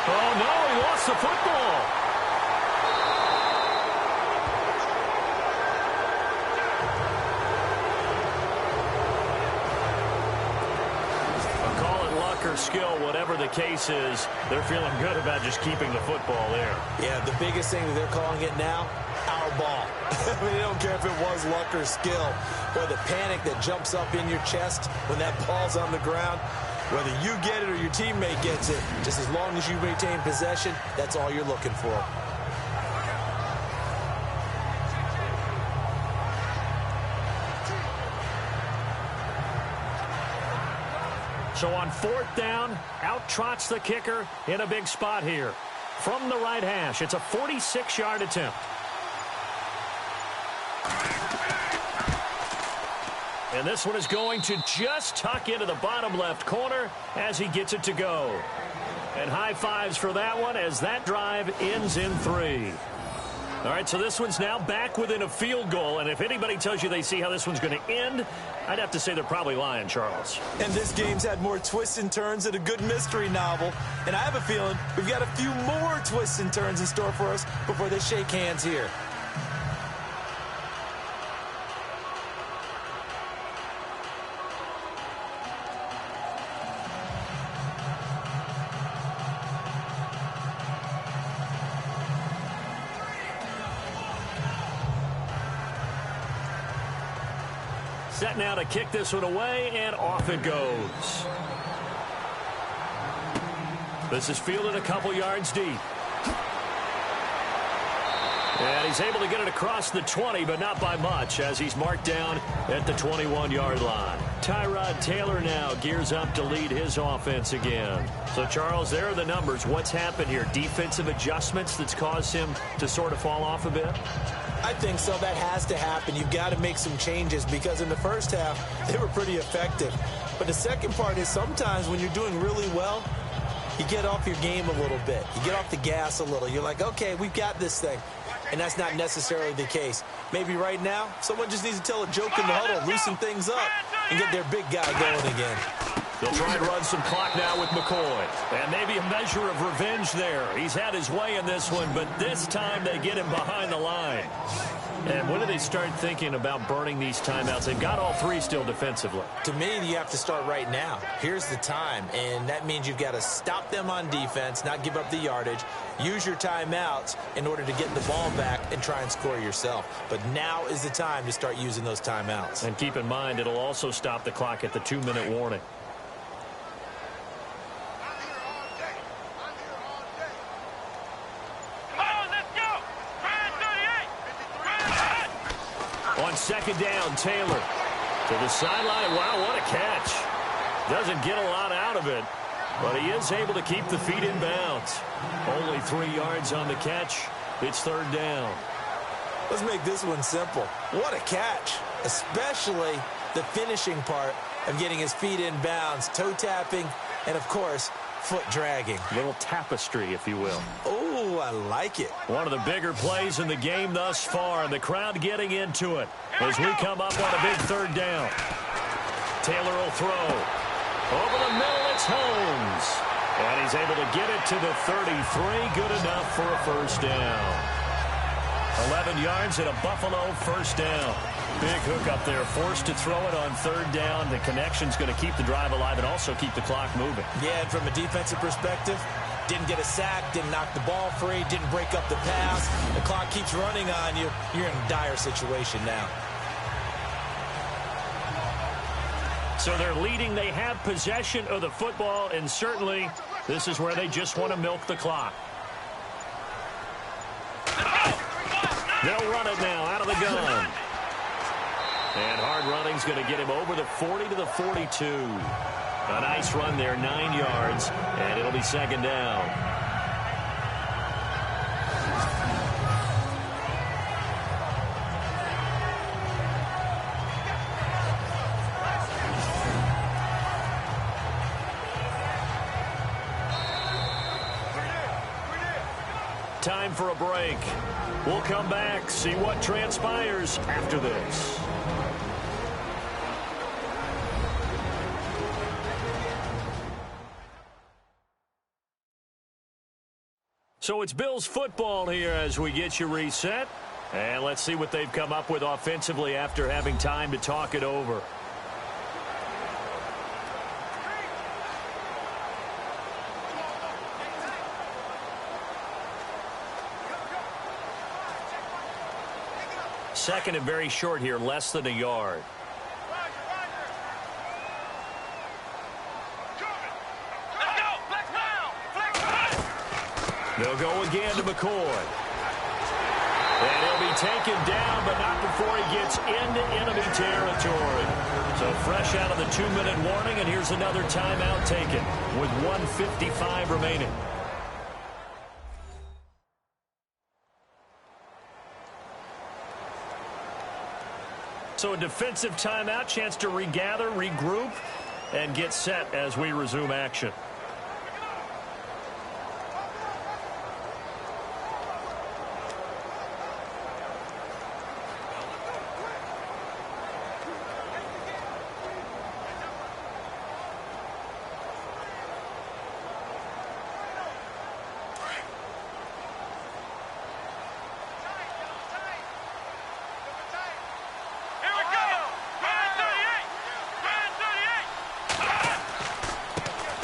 Oh, no, he lost the football. Or skill, whatever the case is, they're feeling good about just keeping the football there. Yeah, the biggest thing that they're calling it now, our ball. I mean, they don't care if it was luck or skill, or the panic that jumps up in your chest when that ball's on the ground. Whether you get it or your teammate gets it, just as long as you maintain possession, that's all you're looking for. So on 4th down, out trots the kicker in a big spot here. From the right hash, it's a 46-yard attempt. And this one is going to just tuck into the bottom left corner as he gets it to go. And high fives for that one as that drive ends in 3. All right, so this one's now back within a field goal. And if anybody tells you they see how this one's going to end, I'd have to say they're probably lying, Charles. And this game's had more twists and turns than a good mystery novel. And I have a feeling we've got a few more twists and turns in store for us before they shake hands here. Set now to kick this one away, and off it goes. This is fielded a couple yards deep. And he's able to get it across the 20, but not by much, as he's marked down at the 21-yard line. Tyrod Taylor now gears up to lead his offense again. So, Charles, there are the numbers. What's happened here? Defensive adjustments that's caused him to sort of fall off a bit? I think so. That has to happen. You've got to make some changes because in the first half, they were pretty effective. But the second part is sometimes when you're doing really well, you get off your game a little bit. You get off the gas a little. You're like, okay, we've got this thing. And that's not necessarily the case. Maybe right now, someone just needs to tell a joke in the huddle, loosen things up, and get their big guy going again. They'll try and run some clock now with McCoy. And maybe a measure of revenge there. He's had his way in this one, but this time they get him behind the line. And when do they start thinking about burning these timeouts? They've got all 3 still defensively. To me, you have to start right now. Here's the time, and that means you've got to stop them on defense, not give up the yardage, use your timeouts in order to get the ball back and try and score yourself. But now is the time to start using those timeouts. And keep in mind, it'll also stop the clock at the 2-minute warning. On 2nd down, Taylor to the sideline. Wow, what a catch. Doesn't get a lot out of it, but he is able to keep the feet in bounds. Only 3 yards on the catch. It's 3rd down. Let's make this one simple. What a catch, especially the finishing part of getting his feet in bounds, toe tapping, and, of course, foot dragging. Little tapestry, if you will. Oh, I like it. One of the bigger plays in the game thus far, and the crowd getting into it as we come up on a big 3rd down. Taylor will throw. Over the middle, it's Holmes. And he's able to get it to the 33. Good enough for a 1st down. 11 yards and a Buffalo 1st down. Big hook up there, forced to throw it on 3rd down. The connection's going to keep the drive alive and also keep the clock moving. Yeah, and from a defensive perspective, didn't get a sack, didn't knock the ball free, didn't break up the pass. The clock keeps running on you. You're in a dire situation now. So they're leading. They have possession of the football, and certainly this is where they just want to milk the clock. They'll run it now out of the gun. And hard running's going to get him over the 40 to the 42. A nice run there, 9 yards, and it'll be 2nd down. Time for a break. We'll come back, see what transpires after this. So it's Bills football here as we get you reset. And let's see what they've come up with offensively after having time to talk it over. Second and very short here, less than a yard. They'll go again to McCoy. And he'll be taken down, but not before he gets into enemy territory. So fresh out of the 2-minute warning, and here's another timeout taken with 1:55 remaining. So a defensive timeout, chance to regather, regroup, and get set as we resume action.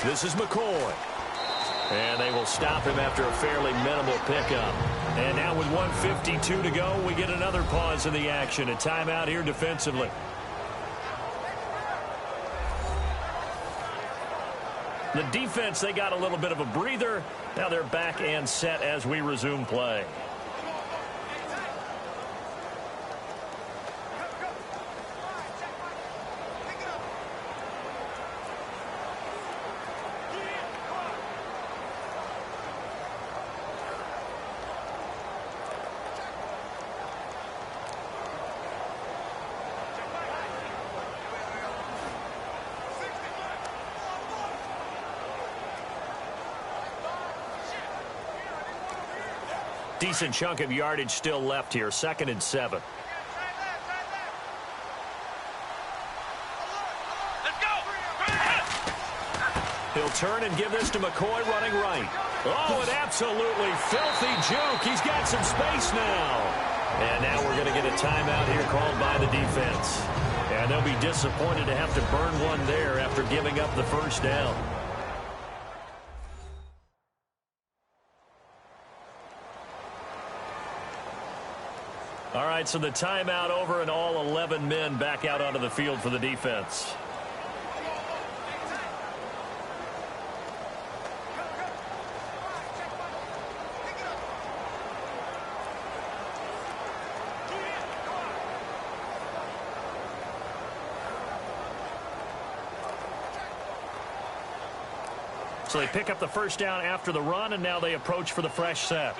This is McCoy. And they will stop him after a fairly minimal pickup. And now with 1:52 to go, we get another pause in the action. A timeout here defensively. The defense, they got a little bit of a breather. Now they're back and set as we resume play. Decent chunk of yardage still left here. 2nd and 7. He'll turn and give this to McCoy running right. Oh, an absolutely filthy juke. He's got some space now. And now we're going to get a timeout here called by the defense. And they'll be disappointed to have to burn one there after giving up the first down. All right, so the timeout over and all 11 men back out onto the field for the defense. So they pick up the first down after the run, and now they approach for the fresh set.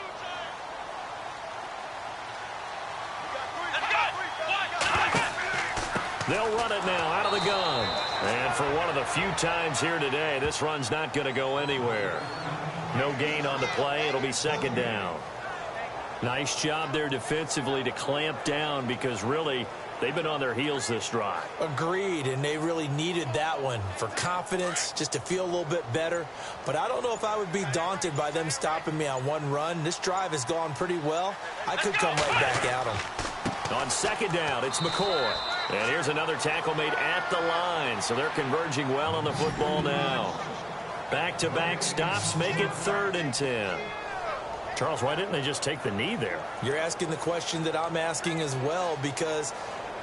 They'll run it now out of the gun. And for one of the few times here today, this run's not going to go anywhere. No gain on the play. It'll be 2nd down. Nice job there defensively to clamp down because really they've been on their heels this drive. Agreed, and they really needed that one for confidence, just to feel a little bit better. But I don't know if I would be daunted by them stopping me on one run. This drive has gone pretty well. I could come right back at them. On 2nd down, it's McCoy. And here's another tackle made at the line. So they're converging well on the football now. Back-to-back stops make it 3rd and 10. Charles, why didn't they just take the knee there? You're asking the question that I'm asking as well, because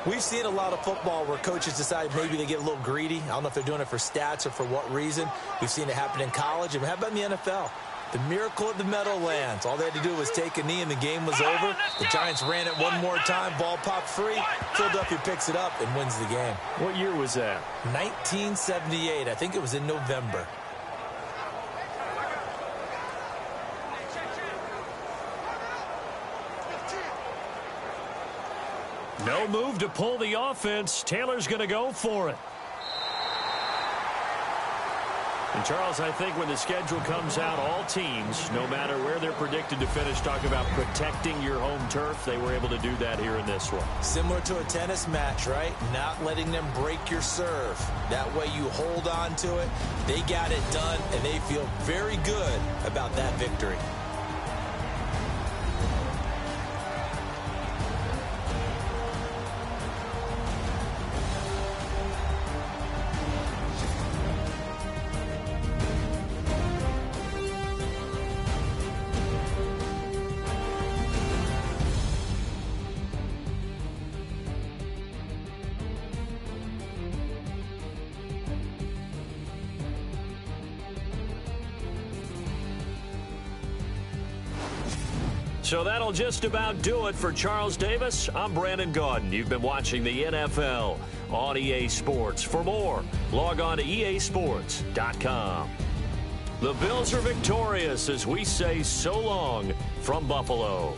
we've seen a lot of football where coaches decide maybe they get a little greedy. I don't know if they're doing it for stats or for what reason. We've seen it happen in college. And how about in the NFL? The miracle of the Meadowlands. All they had to do was take a knee and the game was over. The Giants ran it one more time. Ball popped free. Philadelphia picks it up and wins the game. What year was that? 1978. I think it was in November. No move to pull the offense. Taylor's going to go for it. And, Charles, I think when the schedule comes out, all teams, no matter where they're predicted to finish, talk about protecting your home turf. They were able to do that here in this one. Similar to a tennis match, right? Not letting them break your serve. That way you hold on to it. They got it done, and they feel very good about that victory. So that'll just about do it for Charles Davis. I'm Brandon Gaudin. You've been watching the NFL on EA Sports. For more, log on to easports.com. The Bills are victorious as we say so long from Buffalo.